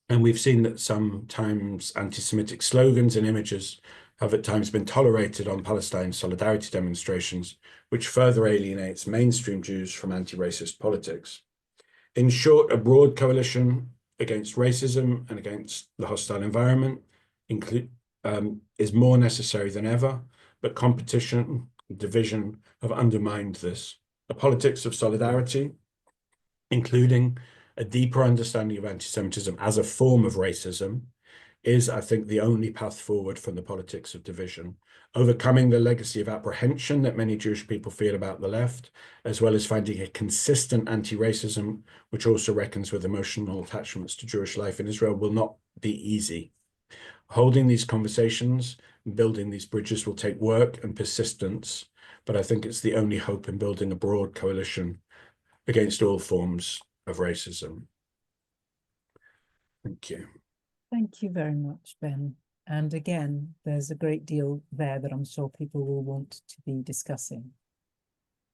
And we've seen that sometimes anti-Semitic slogans and images have at times been tolerated on Palestine solidarity demonstrations, which further alienates mainstream Jews from anti-racist politics. In short, a broad coalition against racism and against the hostile environment is more necessary than ever, but competition and division have undermined this. A politics of solidarity, including a deeper understanding of anti-Semitism as a form of racism, is, I think, the only path forward from the politics of division, overcoming the legacy of apprehension that many Jewish people feel about the left, as well as finding a consistent anti-racism, which also reckons with emotional attachments to Jewish life in Israel, will not be easy. Holding these conversations and building these bridges will take work and persistence, but I think it's the only hope in building a broad coalition against all forms of racism. Thank you. Thank you very much, Ben. And again, there's a great deal there that I'm sure people will want to be discussing.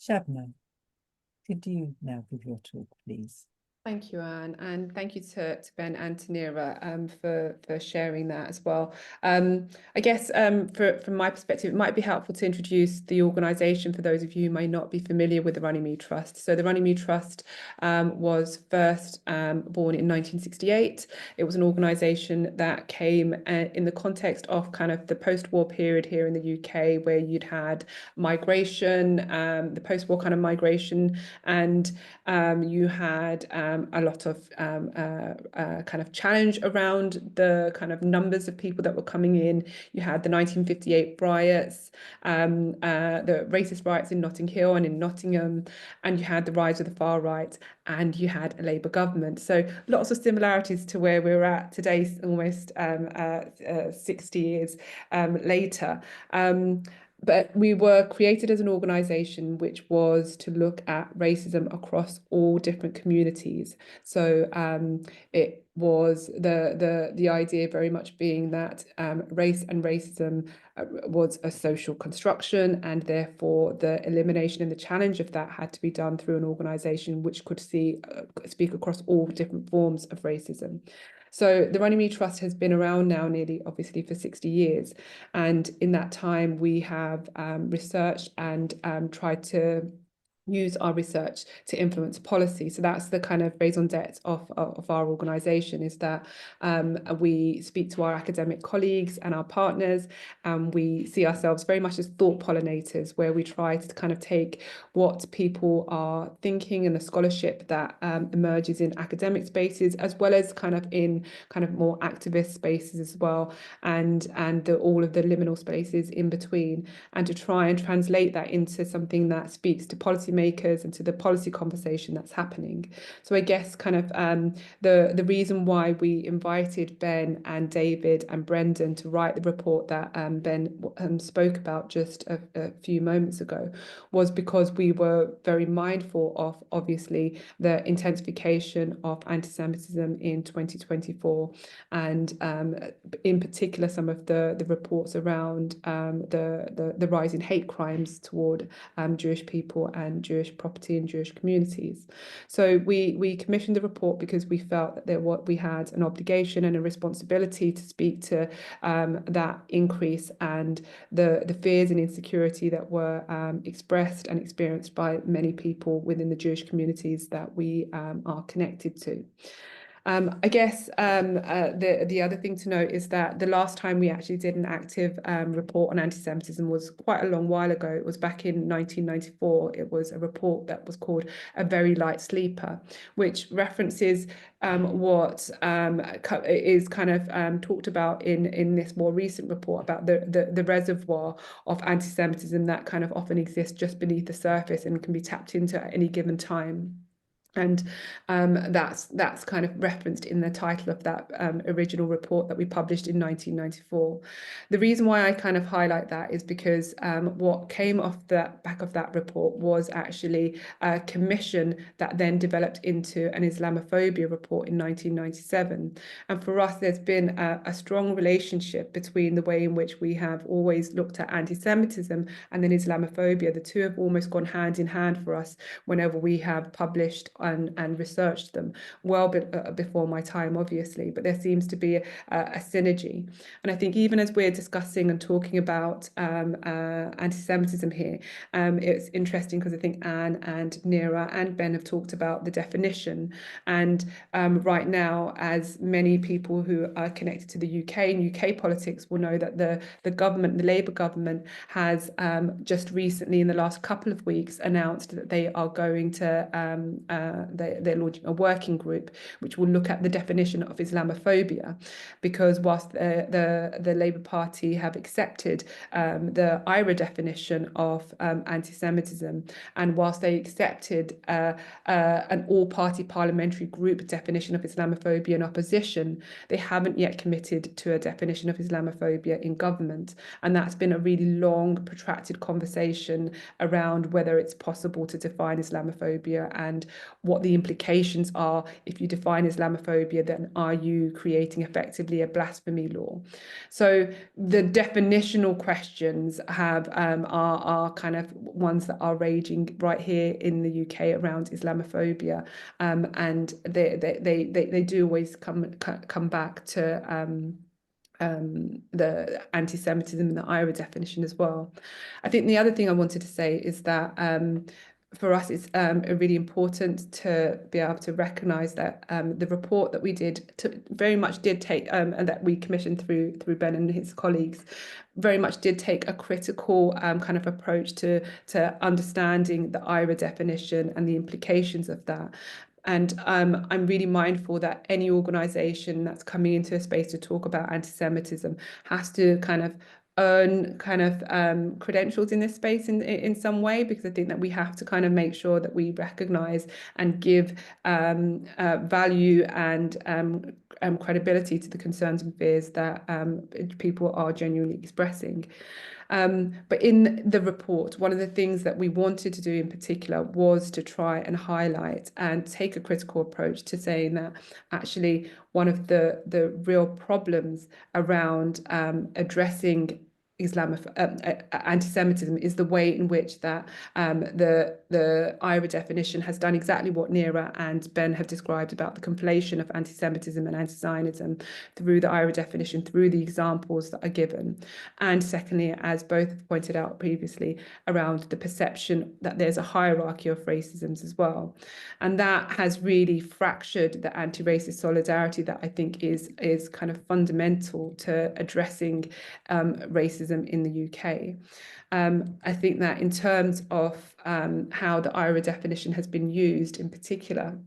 Shabnam, could you now give your talk, please? Thank you, Anne, and thank you to Ben and to Neera for sharing that as well. I guess from my perspective, it might be helpful to introduce the organisation for those of you who may not be familiar with the Runnymede Trust. So the Runnymede Trust was first born in 1968. It was an organisation that came in the context of kind of the post-war period here in the UK, where you'd had migration, the post-war kind of migration, and you had a lot of kind of challenge around the kind of numbers of people that were coming in. You had the 1958 riots, the racist riots in Notting Hill and in Nottingham, and you had the rise of the far right, and you had a Labour government. So lots of similarities to where we're at today, almost 60 years later. But we were created as an organisation which was to look at racism across all different communities. So it was the idea very much being that race and racism was a social construction, and therefore the elimination and the challenge of that had to be done through an organisation which could speak across all different forms of racism. So the Runnymede Trust has been around now nearly, obviously, for 60 years. And in that time, we have researched and tried to use our research to influence policy. So that's the kind of raison d'etre of our organisation, is that we speak to our academic colleagues and our partners, and we see ourselves very much as thought pollinators, where we try to kind of take what people are thinking and the scholarship that emerges in academic spaces, as well as kind of in kind of more activist spaces as well, and all of the liminal spaces in between, and to try and translate that into something that speaks to policymakers and to the policy conversation that's happening. So I guess kind of the reason why we invited Ben and David and Brendan to write the report that Ben spoke about just a few moments ago was because we were very mindful of, obviously, the intensification of anti-Semitism in 2024, and in particular some of the reports around the rise in hate crimes toward Jewish people and Jewish property and Jewish communities. So we commissioned the report because we felt that we had an obligation and a responsibility to speak to that increase and the fears and insecurity that were expressed and experienced by many people within the Jewish communities that we are connected to. I guess the other thing to note is that the last time we actually did an active report on anti-Semitism was quite a long while ago. It was back in 1994. It was a report that was called A Very Light Sleeper, which references what is kind of talked about in this more recent report about the reservoir of anti-Semitism that kind of often exists just beneath the surface and can be tapped into at any given time. And that's kind of referenced in the title of that original report that we published in 1994. The reason why I kind of highlight that is because what came off the back of that report was actually a commission that then developed into an Islamophobia report in 1997. And for us, there's been a strong relationship between the way in which we have always looked at anti-Semitism and then Islamophobia. The two have almost gone hand in hand for us whenever we have published and researched them, well before my time, obviously, but there seems to be a synergy. And I think even as we're discussing and talking about anti-Semitism here, it's interesting because I think Anne and Neera and Ben have talked about the definition. And right now, as many people who are connected to the UK and UK politics will know that the government, the Labour government, has just recently in the last couple of weeks announced that they are going to they're launching a working group which will look at the definition of Islamophobia, because whilst the Labour Party have accepted the IRA definition of anti-Semitism, and whilst they accepted an all-party parliamentary group definition of Islamophobia in opposition, they haven't yet committed to a definition of Islamophobia in government. And that's been a really long, protracted conversation around whether it's possible to define Islamophobia and what the implications are. If you define Islamophobia, then are you creating effectively a blasphemy law? So the definitional questions are kind of ones that are raging right here in the UK around Islamophobia, and they do always come back to the anti-Semitism and the IRA definition as well. I think the other thing I wanted to say is that for us, it's really important to be able to recognise that the report that we did very much did take, and that we commissioned through Ben and his colleagues, very much did take a critical kind of approach to understanding the IRA definition and the implications of that. And I'm really mindful that any organisation that's coming into a space to talk about anti-Semitism has to kind of earn kind of credentials in this space in some way, because I think that we have to kind of make sure that we recognise and give value and credibility to the concerns and fears that people are genuinely expressing. But in the report, one of the things that we wanted to do in particular was to try and highlight and take a critical approach to saying that actually one of the real problems around addressing anti-Semitism is the way in which that the IRA definition has done exactly what Neera and Ben have described about the conflation of anti-Semitism and anti-Zionism through the IRA definition, through the examples that are given. And secondly, as both have pointed out previously, around the perception that there's a hierarchy of racisms as well. And that has really fractured the anti-racist solidarity that I think is kind of fundamental to addressing racism in the UK. I think that in terms of how the IRA definition has been used in particular,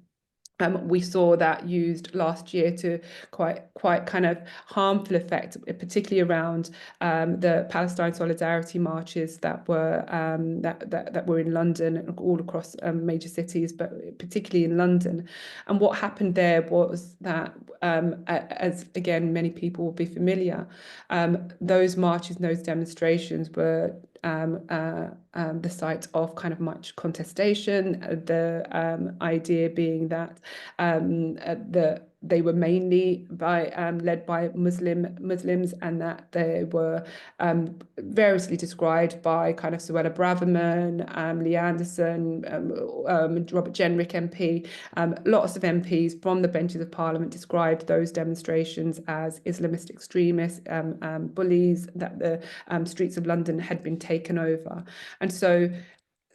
we saw that used last year to quite kind of harmful effect, particularly around the Palestine solidarity marches that were in London and all across major cities, but particularly in London. And what happened there was that, as again many people will be familiar, those marches and those demonstrations were the site of kind of much contestation, the idea being that they were mainly led by Muslims, and that they were variously described by kind of Suella Braverman, Lee Anderson, Robert Jenrick MP. Lots of MPs from the benches of Parliament described those demonstrations as Islamist extremists, bullies, that the streets of London had been taken over. And so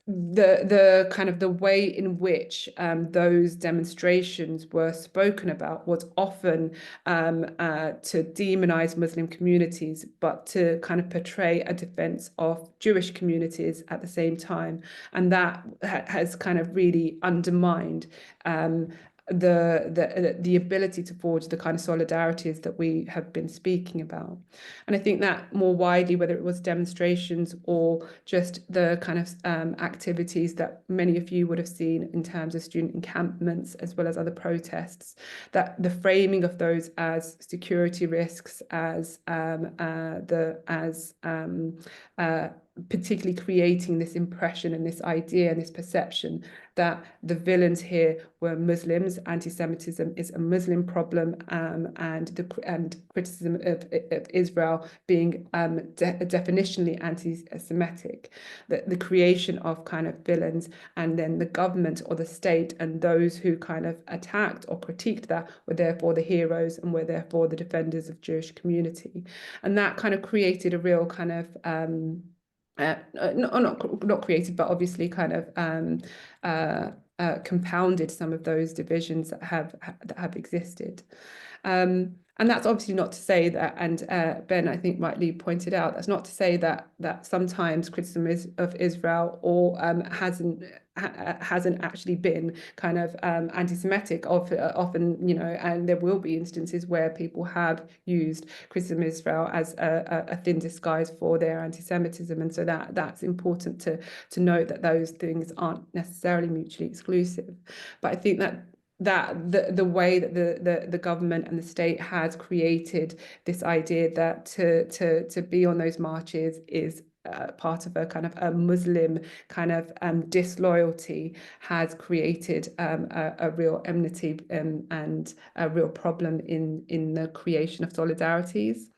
the kind of the way in which those demonstrations were spoken about was often to demonize Muslim communities, but to kind of portray a defense of Jewish communities at the same time. And that has kind of really undermined the ability to forge the kind of solidarities that we have been speaking about. And I think that more widely, whether it was demonstrations or just the kind of activities that many of you would have seen in terms of student encampments as well as other protests, that the framing of those as security risks, as particularly creating this impression and this idea and this perception that the villains here were Muslims. Anti-Semitism is a Muslim problem, and criticism of Israel being definitionally anti-Semitic. The creation of kind of villains, and then the government or the state and those who kind of attacked or critiqued that were therefore the heroes and were therefore the defenders of Jewish community. And that kind of created a real kind of not created, but obviously kind of compounded some of those divisions that have existed. And that's obviously not to say that, and Ben, I think, rightly pointed out, that's not to say that sometimes criticism of Israel or hasn't actually been kind of anti-Semitic. Often, you know, and there will be instances where people have used criticism of Israel as a thin disguise for their anti-Semitism, and so that's important to note that those things aren't necessarily mutually exclusive. But I think that the way that the government and the state has created this idea that to be on those marches is part of a kind of a Muslim kind of disloyalty has created a real enmity and a real problem in the creation of solidarities.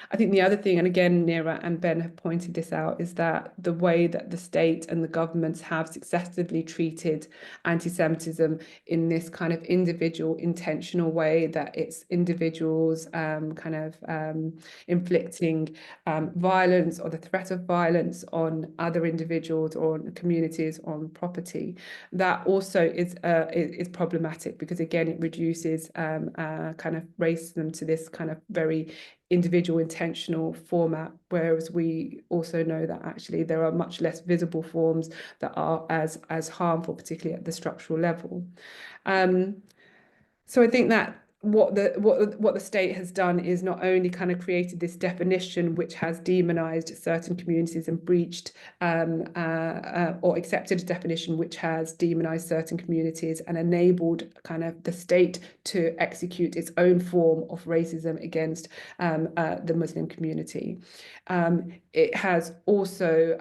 I think the other thing, and again, Neera and Ben have pointed this out, is that the way that the state and the governments have successively treated anti-Semitism in this kind of individual, intentional way, that it's individuals kind of inflicting violence or the threat of violence on other individuals or on communities, on property, that also is problematic, because again, it reduces kind of racism to this kind of very individual intentional format, whereas we also know that actually there are much less visible forms that are as harmful, particularly at the structural level. So I think that what the state has done is not only kind of created this definition which has demonized certain communities and breached or accepted a definition which has demonized certain communities and enabled kind of the state to execute its own form of racism against the Muslim community. It has also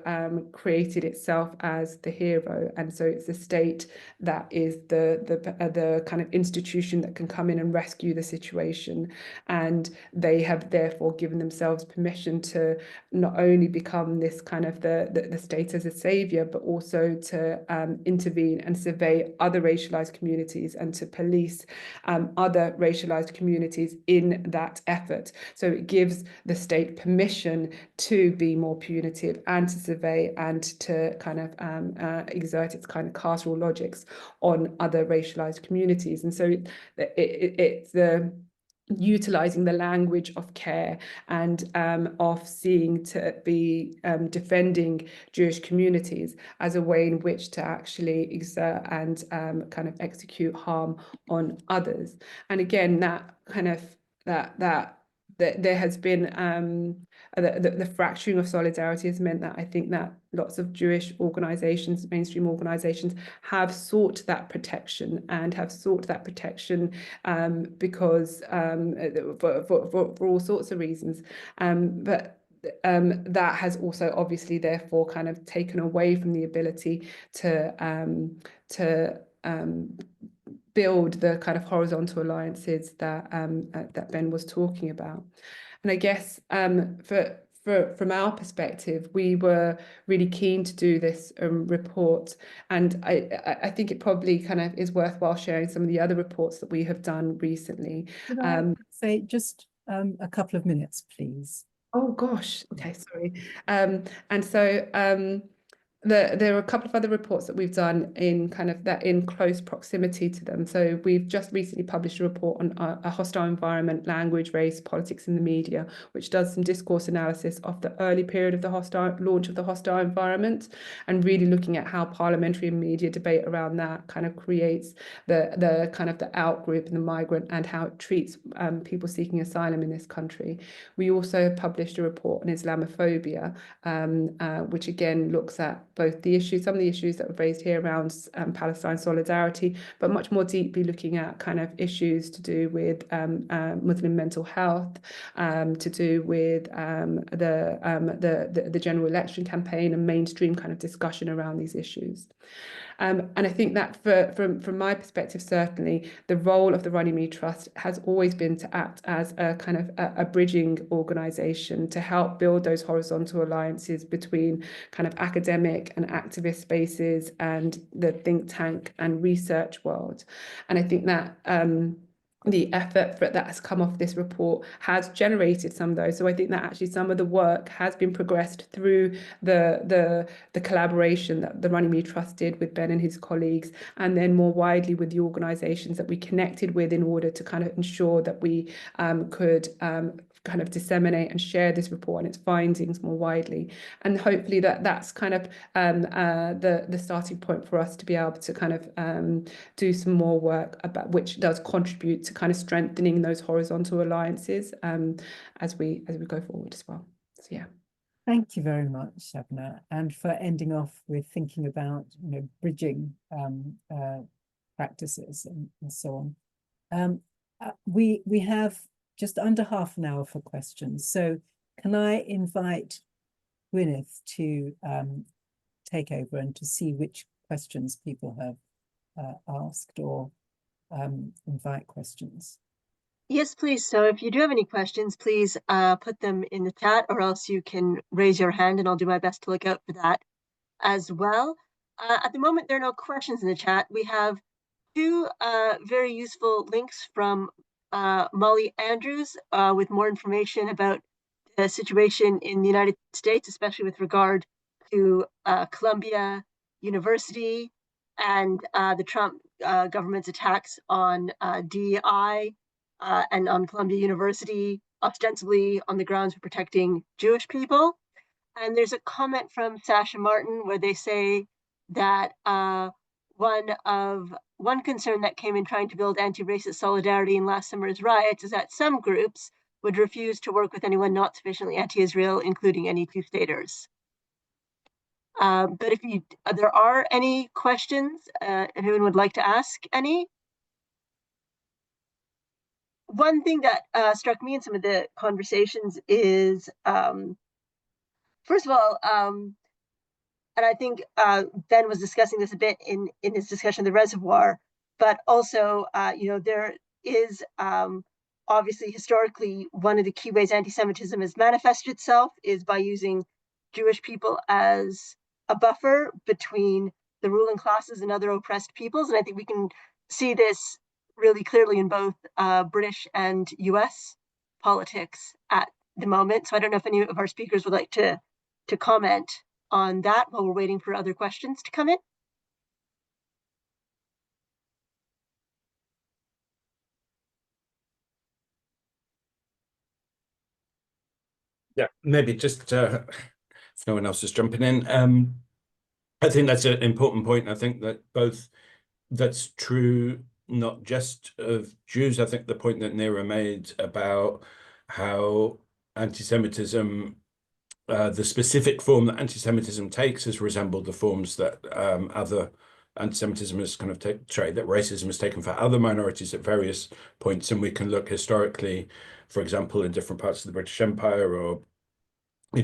created itself as the hero, and so it's the state that is the kind of institution that can come in and rescue the situation, and they have therefore given themselves permission to not only become this kind of the state as a savior, but also to intervene and survey other racialized communities and to police other racialized communities in that effort. So it gives the state permission to be more punitive and to survey and to kind of exert its kind of carceral logics on other racialized communities. And so it's the utilizing the language of care and of seeing to be defending Jewish communities as a way in which to actually exert and kind of execute harm on others. And again, that kind of that there has been the fracturing of solidarity has meant that I think that lots of Jewish organizations, mainstream organizations, have sought that protection and have sought that protection because for all sorts of reasons. But that has also obviously therefore kind of taken away from the ability to build the kind of horizontal alliances that that Ben was talking about. And I guess from our perspective, we were really keen to do this report, and I think it probably kind of is worthwhile sharing some of the other reports that we have done recently. Could I say just a couple of minutes, please? Oh gosh, okay, sorry. And so there are a couple of other reports that we've done in kind of that in close proximity to them. So we've just recently published a report on a hostile environment, language, race, politics in the media, which does some discourse analysis of the early period of the launch of the hostile environment, and really looking at how parliamentary and media debate around that kind of creates the kind of the outgroup and the migrant, and how it treats people seeking asylum in this country. We also published a report on Islamophobia, which again looks at both some of the issues that were raised here around Palestine solidarity, but much more deeply looking at kind of issues to do with Muslim mental health, to do with the general election campaign and mainstream kind of discussion around these issues. And I think that from my perspective, certainly the role of the Runnymede Trust has always been to act as a kind of a bridging organisation to help build those horizontal alliances between kind of academic and activist spaces and the think tank and research world. And I think that the effort that has come off this report has generated some of those. So I think that actually some of the work has been progressed through the collaboration that the Runnymede Trust did with Ben and his colleagues, and then more widely with the organisations that we connected with in order to kind of ensure that we could kind of disseminate and share this report and its findings more widely. And hopefully that's kind of the starting point for us to be able to kind of do some more work about, which does contribute to kind of strengthening those horizontal alliances as we go forward as well. So yeah. Thank you very much, Shabna, and for ending off with thinking about bridging practices and so on. We have just under half an hour for questions. So can I invite Gwyneth to take over and to see which questions people have asked, or invite questions? Yes, please. So if you do have any questions, please put them in the chat, or else you can raise your hand and I'll do my best to look out for that as well. At the moment, there are no questions in the chat. We have two very useful links from Molly Andrews with more information about the situation in the United States, especially with regard to Columbia University and the Trump government's attacks on DEI and on Columbia University, ostensibly on the grounds of protecting Jewish people. And there's a comment from Sasha Martin where they say that one concern that came in trying to build anti-racist solidarity in last summer's riots is that some groups would refuse to work with anyone not sufficiently anti-Israel, including any two-staters. But if there are any questions, if anyone would like to ask any. One thing that struck me in some of the conversations is, first of all, and I think Ben was discussing this a bit in his discussion of the reservoir, but also, there is obviously historically one of the key ways anti-Semitism has manifested itself is by using Jewish people as a buffer between the ruling classes and other oppressed peoples. And I think we can see this really clearly in both British and US politics at the moment. So I don't know if any of our speakers would like to comment on that while we're waiting for other questions to come in. Yeah, maybe just if no one else is jumping in. I think that's an important point. I think that that's true not just of Jews. I think the point that Neera made about how anti-Semitism, the specific form that anti-Semitism takes, has resembled the forms that other anti-Semitism has kind of that racism has taken for other minorities at various points. And we can look historically, for example, in different parts of the British Empire or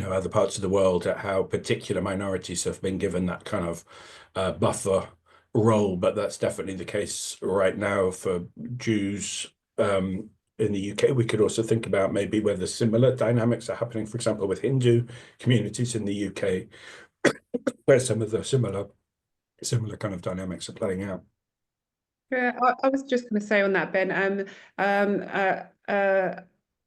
other parts of the world, at how particular minorities have been given that kind of buffer role, but that's definitely the case right now for Jews in the UK. We could also think about maybe whether similar dynamics are happening, for example, with Hindu communities in the UK, where some of the similar kind of dynamics are playing out. Yeah, I was just going to say on that, Ben.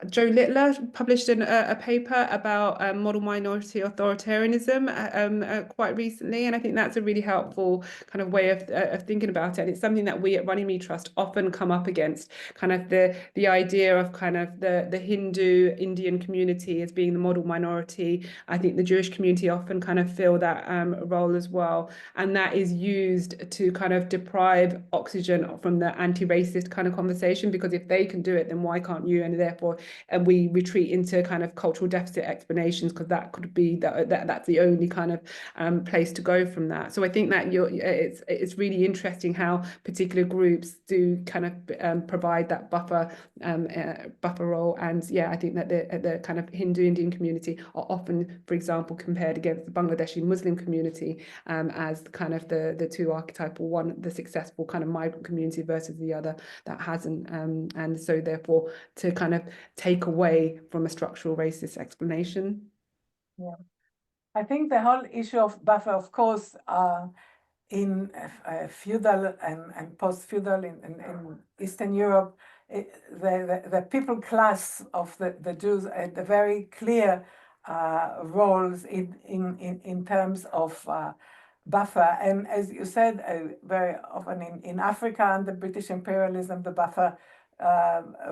Joe Littler published a paper about model minority authoritarianism quite recently, and I think that's a really helpful kind of way of thinking about it. And it's something that we at Runnymede Trust often come up against, kind of the idea of kind of the Hindu Indian community as being the model minority. I think the Jewish community often kind of fill that role as well, and that is used to kind of deprive oxygen from the anti-racist kind of conversation, because if they can do it, then why can't you? And therefore and we retreat into kind of cultural deficit explanations, because that could be that's the only kind of place to go from that. So I think that it's really interesting how particular groups do kind of provide that buffer role. And yeah, I think that the kind of Hindu Indian community are often, for example, compared against the Bangladeshi Muslim community as kind of the two archetypal, one the successful kind of migrant community versus the other that hasn't, and so therefore to kind of take away from a structural racist explanation. Yeah, I think the whole issue of buffer, of course, in feudal and post-feudal in Eastern Europe, the people class of the Jews had very clear roles in terms of buffer. And as you said, very often in Africa under British imperialism, the buffer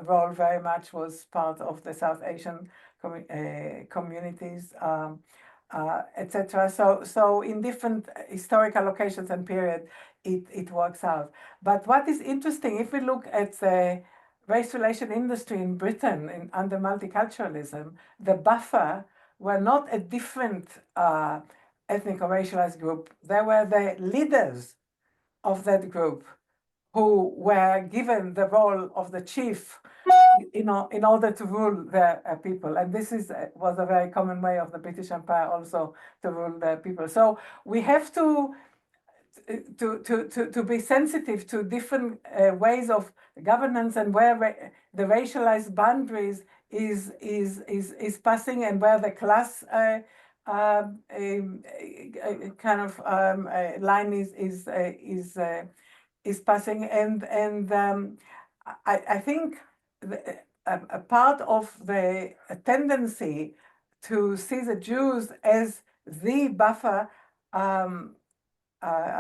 role very much was part of the South Asian communities, etc. So in different historical locations and period, it works out. But what is interesting, if we look at the race relation industry in Britain under multiculturalism, the buffer were not a different ethnic or racialized group. They were the leaders of that group who were given the role of the chief, in order to rule the people. And this was a very common way of the British Empire also to rule the people. So we have to be sensitive to different ways of governance, and where the racialized boundaries is passing, and where the class kind of line is passing. And I think a part of the tendency to see the Jews as the buffer, I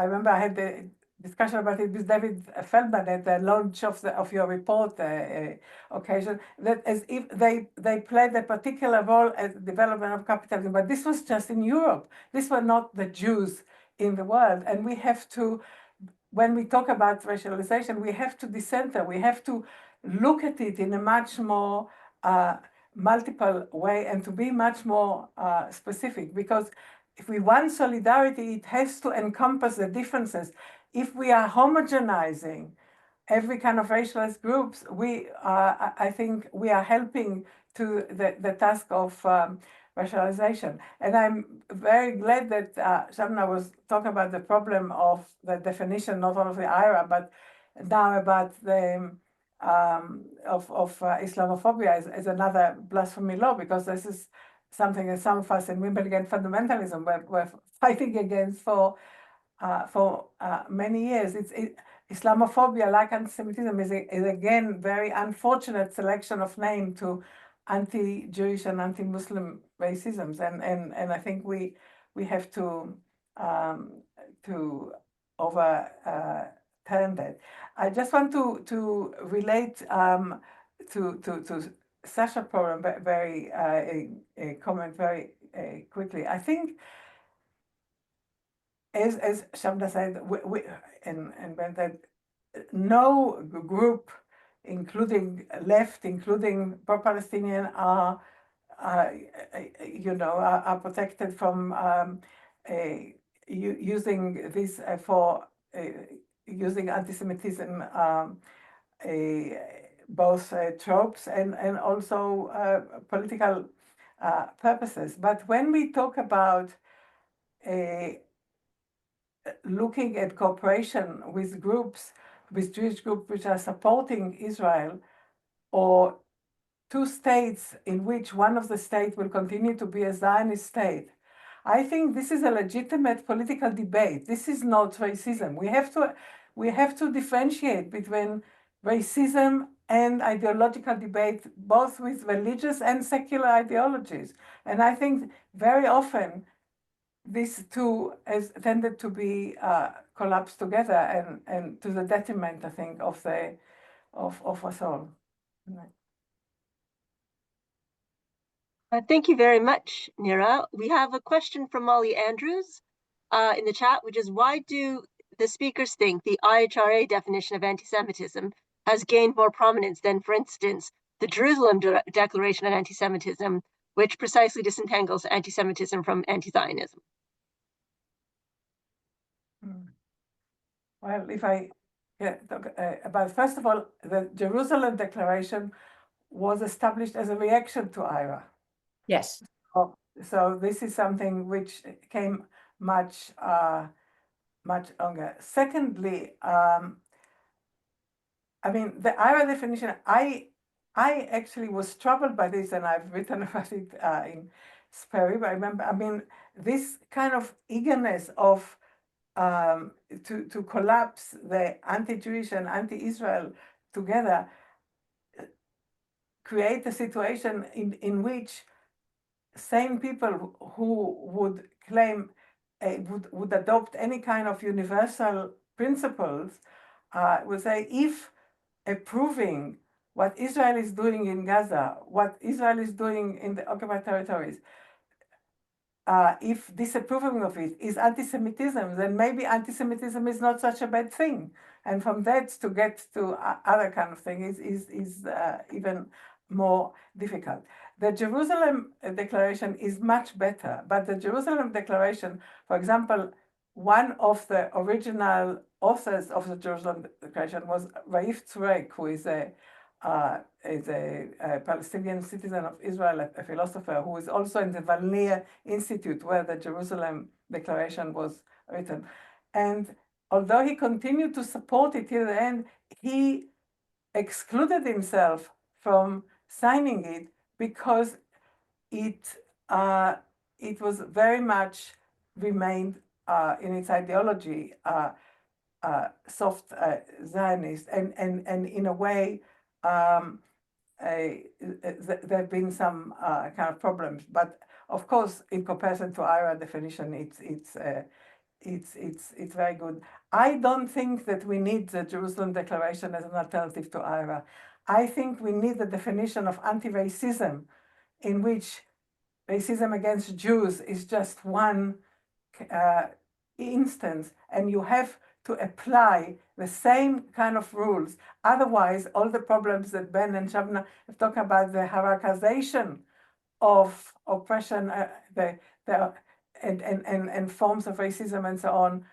remember I had the discussion about it with David Feldman at the launch of your report occasion, that as if they played a particular role as the development of capitalism, but this was just in Europe. These were not the Jews in the world. And we have to, when we talk about racialization, we have to decenter, we have to look at it in a much more multiple way, and to be much more specific, because if we want solidarity, it has to encompass the differences. If we are homogenizing every kind of racialized groups, I think we are helping to the task of racialization. And I'm very glad that Shabna was talking about the problem of the definition, not only of the IRA, but now about the of Islamophobia as another blasphemy law, because this is something that some of us in Women Against Fundamentalism were fighting against for many years. Islamophobia, like anti-Semitism, is again very unfortunate selection of name to anti-Jewish and anti-Muslim racisms, and I think we have to overturn that. I just want to relate to Sasha's problem very comment very quickly. I think, as Shabna said, and when that no group, including left, including pro-Palestinian, are protected from using this for using anti-Semitism, both tropes and also political purposes. But when we talk about looking at cooperation with groups, with Jewish groups which are supporting Israel, or two states in which one of the states will continue to be a Zionist state, I think this is a legitimate political debate. This is not racism. We have to differentiate between racism and ideological debate, both with religious and secular ideologies. And I think very often these two has tended to be collapsed together, and to the detriment, I think, of us all. Thank you very much, Nira. We have a question from Molly Andrews in the chat, which is, why do the speakers think the IHRA definition of anti-Semitism has gained more prominence than, for instance, the Jerusalem Declaration on Anti-Semitism, which precisely disentangles anti-Semitism from anti-Zionism? Well, if I talk about, first of all, the Jerusalem Declaration was established as a reaction to IRA. Yes. So this is something which came much longer. Secondly, I mean, the IRA definition, I actually was troubled by this, and I've written about it in Sperry. But I remember, I mean, this kind of eagerness of to collapse the anti-Jewish and anti-Israel together create a situation in which same people who would claim would adopt any kind of universal principles would say, if approving what Israel is doing in Gaza, what Israel is doing in the occupied territories, if disapproving of it is anti-Semitism, then maybe anti-Semitism is not such a bad thing. And from that to get to other kind of thing is even more difficult. The Jerusalem Declaration is much better, but the Jerusalem Declaration, for example, one of the original authors of the Jerusalem Declaration was Raif Tzurek, who is a Palestinian citizen of Israel, a philosopher who is also in the Valnir Institute, where the Jerusalem Declaration was written. And although he continued to support it till the end, he excluded himself from signing it because it was very much remained in its ideology soft Zionist, and in a way there have been some kind of problems. But of course, in comparison to IRA definition, it's very good. I don't think that we need the Jerusalem Declaration as an alternative to IRA. I think we need the definition of anti-racism, in which racism against Jews is just one instance, and you have to apply the same kind of rules. Otherwise, all the problems that Ben and Shavna have talked about, the hierarchization of oppression, and forms of racism and so on,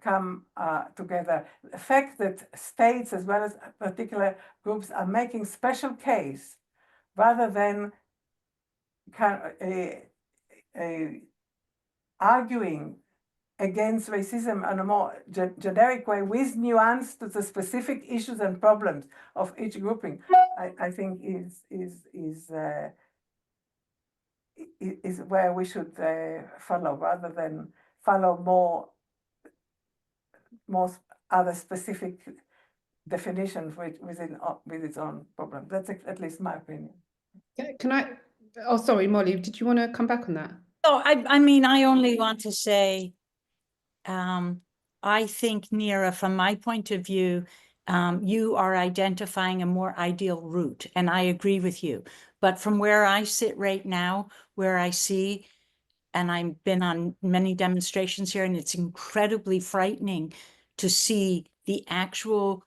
come together. The fact that states as well as particular groups are making special case rather than arguing against racism in a more generic way with nuance to the specific issues and problems of each grouping, I think is where we should follow, rather than follow more other specific definitions with its own problem. That's at least my opinion. Can I? Oh, sorry, Molly. Did you want to come back on that? Oh, I mean, I only want to say, I think, Nira, from my point of view, you are identifying a more ideal route, and I agree with you. But from where I sit right now, where I see, and I've been on many demonstrations here, and it's incredibly frightening to see the actual,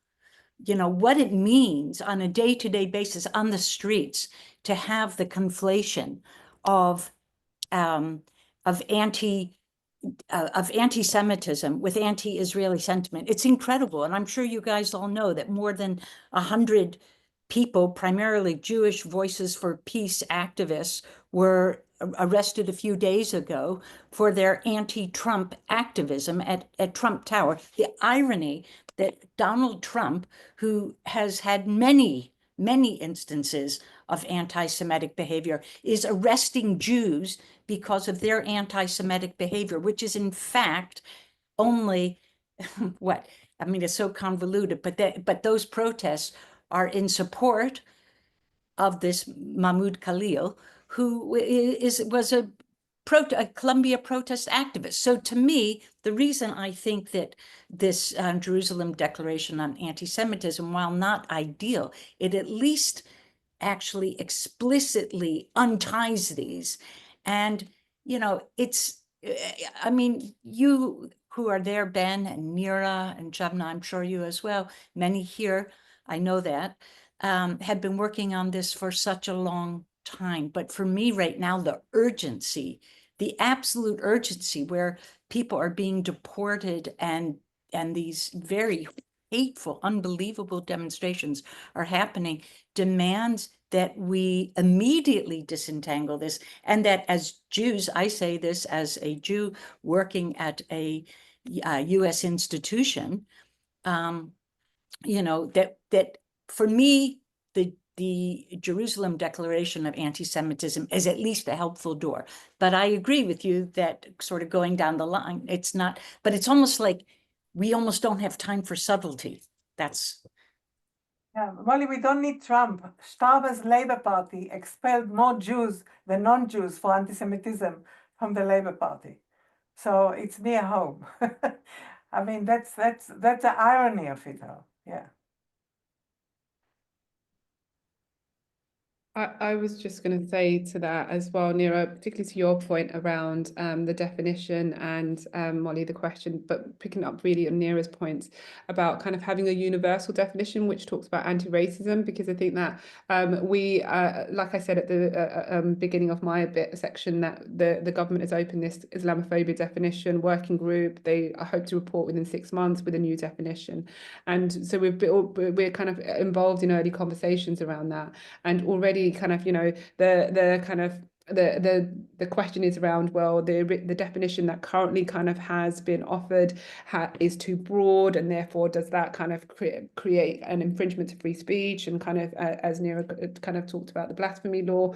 what it means on a day-to-day basis on the streets to have the conflation of anti-Semitism with anti-Israeli sentiment. It's incredible. And I'm sure you guys all know that more than 100 people, primarily Jewish Voices for Peace activists, were arrested a few days ago for their anti-Trump activism at Trump Tower. The irony that Donald Trump, who has had many instances of anti-Semitic behavior, is arresting Jews because of their anti-Semitic behavior, which is in fact only what I mean, it's so convoluted, but those protests are in support of this Mahmoud Khalil, who was a Columbia protest activist. So to me, the reason I think that this Jerusalem Declaration on anti-Semitism, while not ideal, it at least actually explicitly unties these. And, you know, I mean, you who are there, Ben and Mira and Shabna, I'm sure you as well, many here, I know that, have been working on this for such a long time. But for me right now, the urgency, the absolute urgency where people are being deported and these very hateful, unbelievable demonstrations are happening, demands that we immediately disentangle this, and that as Jews, I say this as a Jew working at a U.S. institution, you know, that for me, the Jerusalem Declaration of Anti-Semitism is at least a helpful door. But I agree with you that sort of going down the line, it's not, but it's almost like we almost don't have time for subtlety. That's... Yeah, Molly, we don't need Trump. Stauber's Labour Party expelled more Jews than non-Jews for anti-Semitism from the Labour Party. So it's near home. I mean, that's the irony of it all. Yeah. I was just going to say to that as well, Nira, particularly to your point around the definition and Molly, the question, but picking up really on Nira's points about kind of having a universal definition which talks about anti-racism, because I think that we, like I said at the beginning of my section, that the government has opened this Islamophobia definition working group. They hope to report within 6 months with a new definition. And so we're kind of involved in early conversations around that. And already kind of, you know, the kind of the question is around, well, the definition that currently kind of has been offered is too broad, and therefore does that kind of create an infringement of free speech, and kind of as Nira kind of talked about the blasphemy law.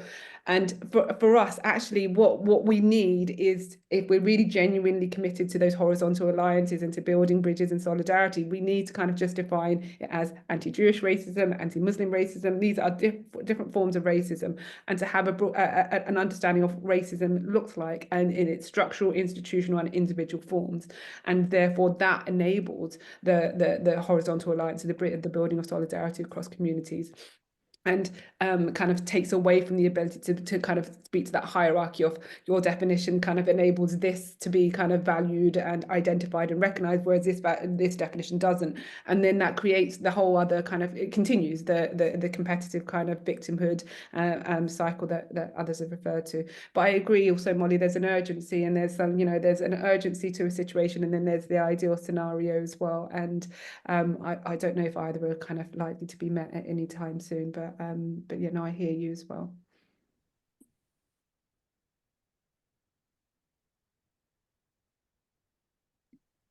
And for us, actually, what we need is, if we're really genuinely committed to those horizontal alliances and to building bridges and solidarity, we need to kind of just define it as anti-Jewish racism, anti-Muslim racism. These are different forms of racism, and to have an understanding of what racism looks like and in its structural, institutional, and individual forms. And therefore that enables the horizontal alliance, the building of solidarity across communities. And kind of takes away from the ability to kind of speak to that hierarchy of your definition, kind of enables this to be kind of valued and identified and recognized, whereas this definition doesn't. And then that creates the whole other kind of, it continues the competitive kind of victimhood cycle that others have referred to. But I agree also, Molly, there's an urgency, and there's some, you know, there's an urgency to a situation, and then there's the ideal scenario as well. And I don't know if either are kind of likely to be met at any time soon, but you know, I hear you as well.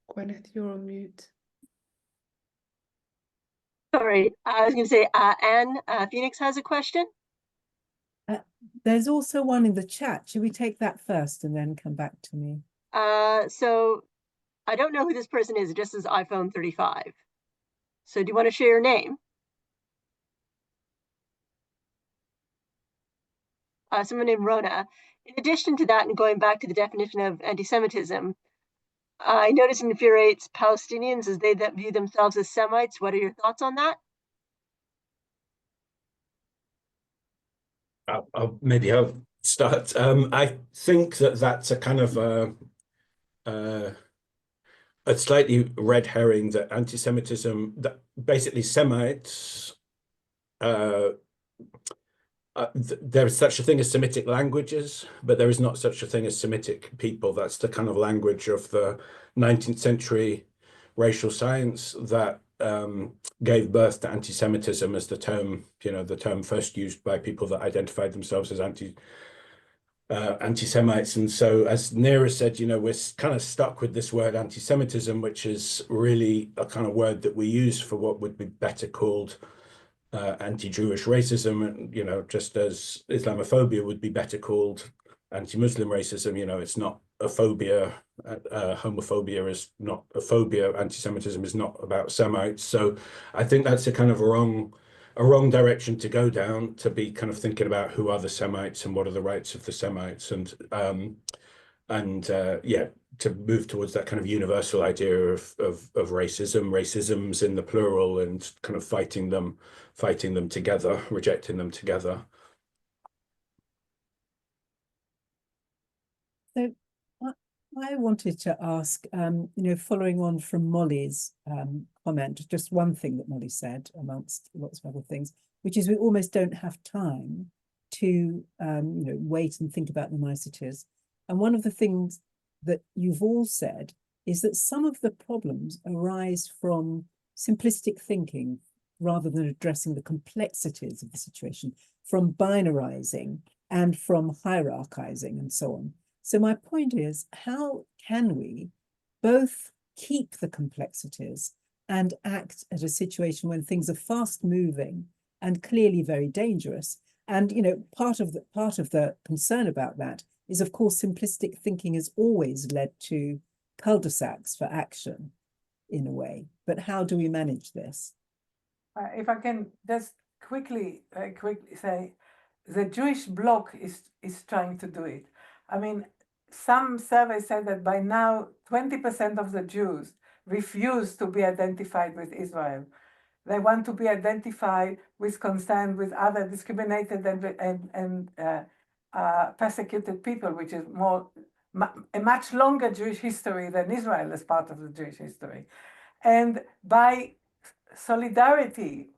Gwyneth, you're on mute. Sorry, I was going to say, Anne Phoenix has a question. There's also one in the chat. Should we take that first and then come back to me? So I don't know who this person is. It just says iPhone 35. So do you want to share your name? Someone named Rona. In addition to that, and going back to the definition of anti-Semitism, I notice it infuriates Palestinians as they view themselves as Semites. What are your thoughts on that? Maybe I'll start. I think that's a kind of a slightly red herring, that anti-Semitism, that basically Semites, there is such a thing as Semitic languages, but there is not such a thing as Semitic people. That's the kind of language of the 19th century racial science that gave birth to anti-Semitism as the term, you know, the term first used by people that identified themselves as anti-Semites. And so, as Neera said, you know, we're kind of stuck with this word anti-Semitism, which is really a kind of word that we use for what would be better called anti-Jewish racism, and, you know, just as Islamophobia would be better called anti-Muslim racism. You know, it's not a phobia. Homophobia is not a phobia. Anti-Semitism is not about Semites. So I think that's a kind of a wrong direction to go down, to be kind of thinking about who are the Semites and what are the rights of the Semites, and yeah, to move towards that kind of universal idea of racisms in the plural, and kind of fighting them together, rejecting them together. So I wanted to ask, you know, following on from Molly's comment, just one thing that Molly said amongst lots of other things, which is we almost don't have time to, you know, wait and think about the niceties. And one of the things that you've all said is that some of the problems arise from simplistic thinking rather than addressing the complexities of the situation, from binarizing and from hierarchizing and so on. So my point is, how can we both keep the complexities and act at a situation when things are fast moving and clearly very dangerous? And, you know, part of the concern about that is, of course, simplistic thinking has always led to cul-de-sacs for action in a way. But how do we manage this? If I can just quickly say, the Jewish bloc is trying to do it. I mean, some surveys say that by now 20% of the Jews refuse to be identified with Israel. They want to be identified with concern with other discriminated and persecuted people, which is a much longer Jewish history than Israel as part of the Jewish history. And by solidarity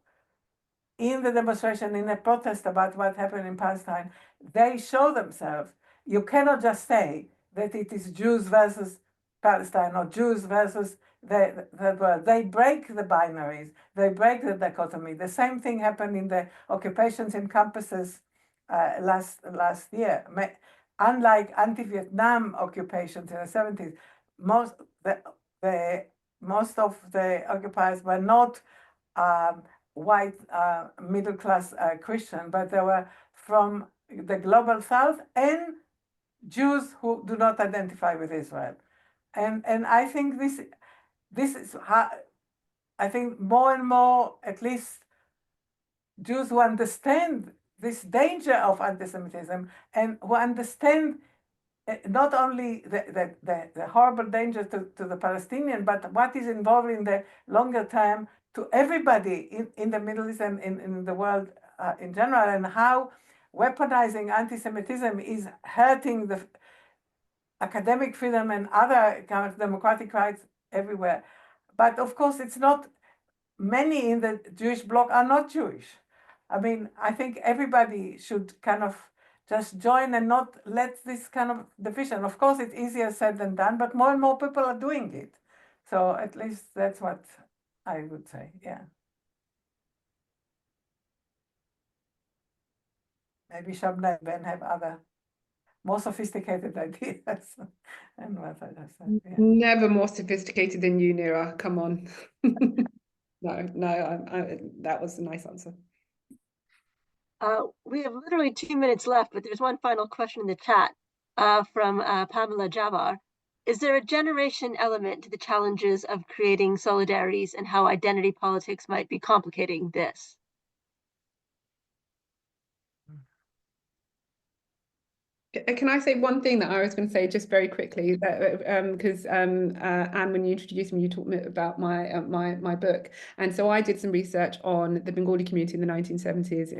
in the demonstration, in a protest about what happened in Palestine, they show themselves. You cannot just say that it is Jews versus Palestine or Jews versus the world. They break the binaries, they break the dichotomy. The same thing happened in the occupations in campuses last year. Unlike anti-Vietnam occupations in the 70s, most of the occupiers were not white middle-class Christian, but they were from the global south and Jews who do not identify with Israel. And I think this is how, I think more and more, at least Jews who understand this danger of anti-Semitism and who understand not only the horrible danger to the Palestinian, but what is involved in the longer term to everybody in the Middle East and in the world in general, and how weaponizing anti-Semitism is hurting the academic freedom and other kind of democratic rights everywhere. But of course, it's not, many in the Jewish bloc are not Jewish. I mean, I think everybody should kind of just join and not let this kind of division. Of course, it's easier said than done, but more and more people are doing it. So at least that's what I would say, yeah. Maybe Shabna and Ben have other more sophisticated ideas. And what I just said, yeah. Never more sophisticated than you, Neera. Come on. No, that was a nice answer. We have literally 2 minutes left, but there's one final question in the chat from Pamela Javar. Is there a generation element to the challenges of creating solidarities, and how identity politics might be complicating this? Can I say one thing that I was going to say just very quickly? Because Anne, when you introduced me, you talked about my book, and so I did some research on the Bengali community in the 1970s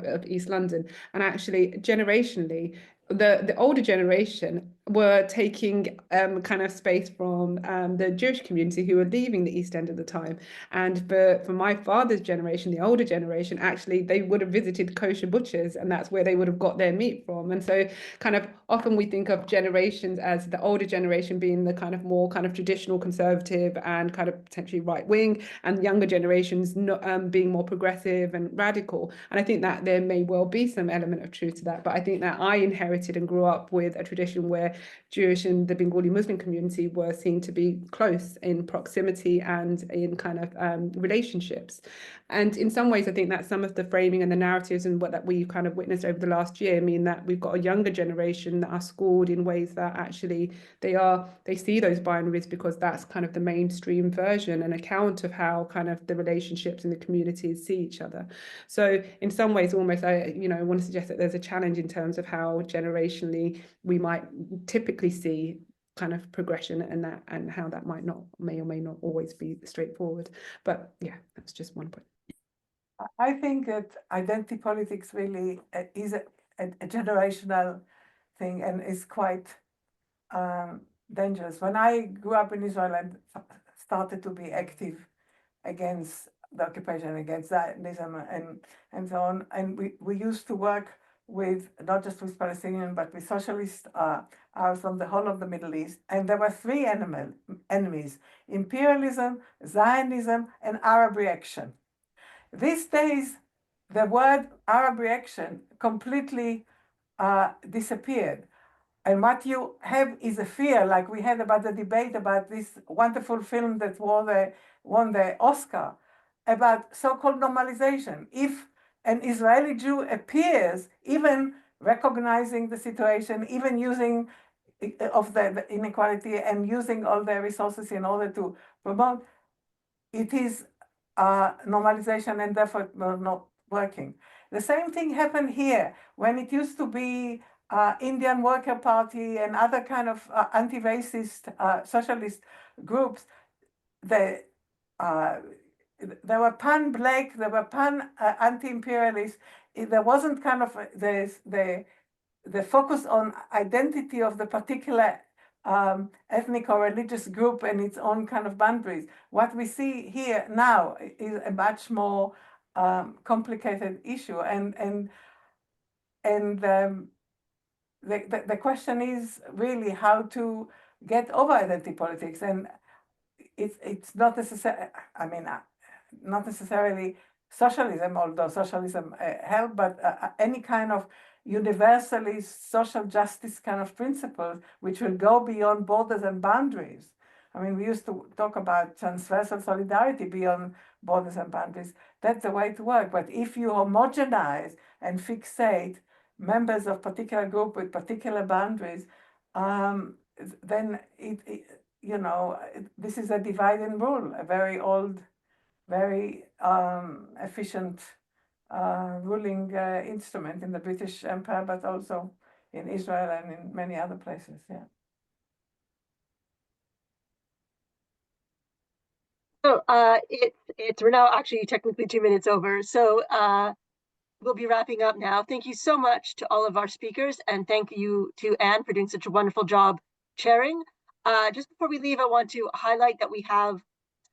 of East London, and actually generationally, the older generation were taking kind of space from the Jewish community who were leaving the East End at the time. And for my father's generation, the older generation, actually, they would have visited kosher butchers, and that's where they would have got their meat from. And so kind of often we think of generations as the older generation being the kind of more kind of traditional conservative and kind of potentially right wing, and younger generations not, being more progressive and radical. And I think that there may well be some element of truth to that, but I think that I inherited inherited and grew up with a tradition where Jewish and the Bengali Muslim community were seen to be close in proximity and in kind of relationships. And in some ways, I think that some of the framing and the narratives and what that we've kind of witnessed over the last year mean that we've got a younger generation that are schooled in ways that actually they see those binaries because that's kind of the mainstream version and account of how kind of the relationships in the communities see each other. So in some ways, almost I want to suggest that there's a challenge in terms of how generationally we might typically see kind of progression and how that may or may not always be straightforward. But yeah, that's just one point. I think that identity politics really is a generational thing and is quite dangerous. When I grew up in Israel and started to be active against the occupation, against Zionism and so on, and we used to work with not just with Palestinian but with socialist Arabs from the whole of the Middle East, and there were three enemies: imperialism, Zionism, and Arab reaction. These days, the word Arab reaction completely disappeared. And what you have is a fear, like we had about the debate about this wonderful film that won the Oscar, about so-called normalization. If an Israeli Jew appears, even recognizing the situation, even using of the inequality and using all their resources in order to promote, it is normalization and therefore not working. The same thing happened here when it used to be Indian Worker Party and other kind of anti-racist socialist groups. There were pan-black, there were pan-anti-imperialist. There wasn't kind of the focus on identity of the particular ethnic or religious group and its own kind of boundaries. What we see here now is a much more complicated issue, and the question is really how to get over identity politics, and it's not necessarily, I mean, not necessarily socialism, although socialism helped, but any kind of universalist social justice kind of principles which will go beyond borders and boundaries. I mean, we used to talk about transversal solidarity beyond borders and boundaries. That's the way to work. But if you homogenize and fixate members of particular group with particular boundaries, then this is a divide and rule, a very old, very efficient ruling instrument in the British Empire, but also in Israel and in many other places. Yeah. So we're now actually technically 2 minutes over. So we'll be wrapping up now. Thank you so much to all of our speakers, and thank you to Anne for doing such a wonderful job chairing. Just before we leave, I want to highlight that we have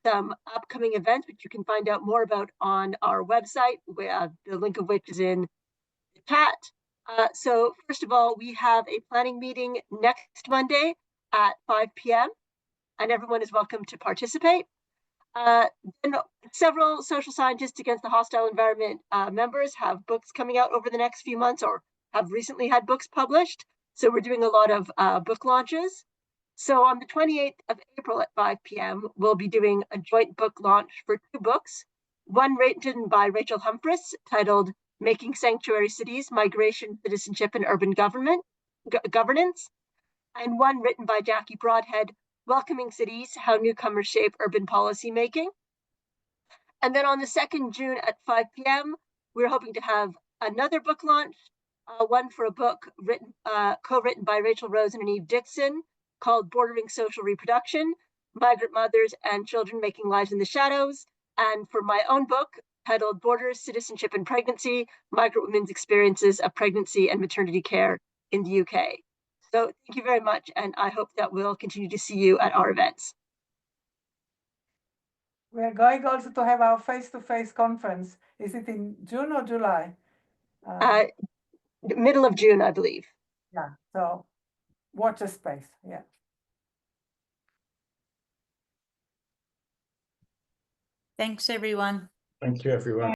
some upcoming events which you can find out more about on our website, the link of which is in the chat. So first of all, we have a planning meeting next Monday at 5 p.m. and everyone is welcome to participate. Then several social scientists against the hostile environment members have books coming out over the next few months or have recently had books published. So we're doing a lot of book launches. So on the 28th of April at 5 p.m., we'll be doing a joint book launch for 2 books, one written by Rachel Humphris titled Making Sanctuary Cities, Migration, Citizenship, and Urban Governance, and one written by Jackie Broadhead, Welcoming Cities, How Newcomers Shape Urban Policy Making. And then on the 2nd June at 5 p.m., we're hoping to have another book launch, one for a book co-written by Rachel Rose and Eve Dixon called Bordering Social Reproduction, Migrant Mothers and Children Making Lives in the Shadows, and for my own book titled Borders, Citizenship and Pregnancy, Migrant Women's Experiences of Pregnancy and Maternity Care in the UK. So thank you very much, and I hope that we'll continue to see you at our events. We are going also to have our face-to-face conference. Is it in June or July? Middle of June, I believe. Yeah, so watch a space, yeah. Thanks, everyone. Thank you, everyone.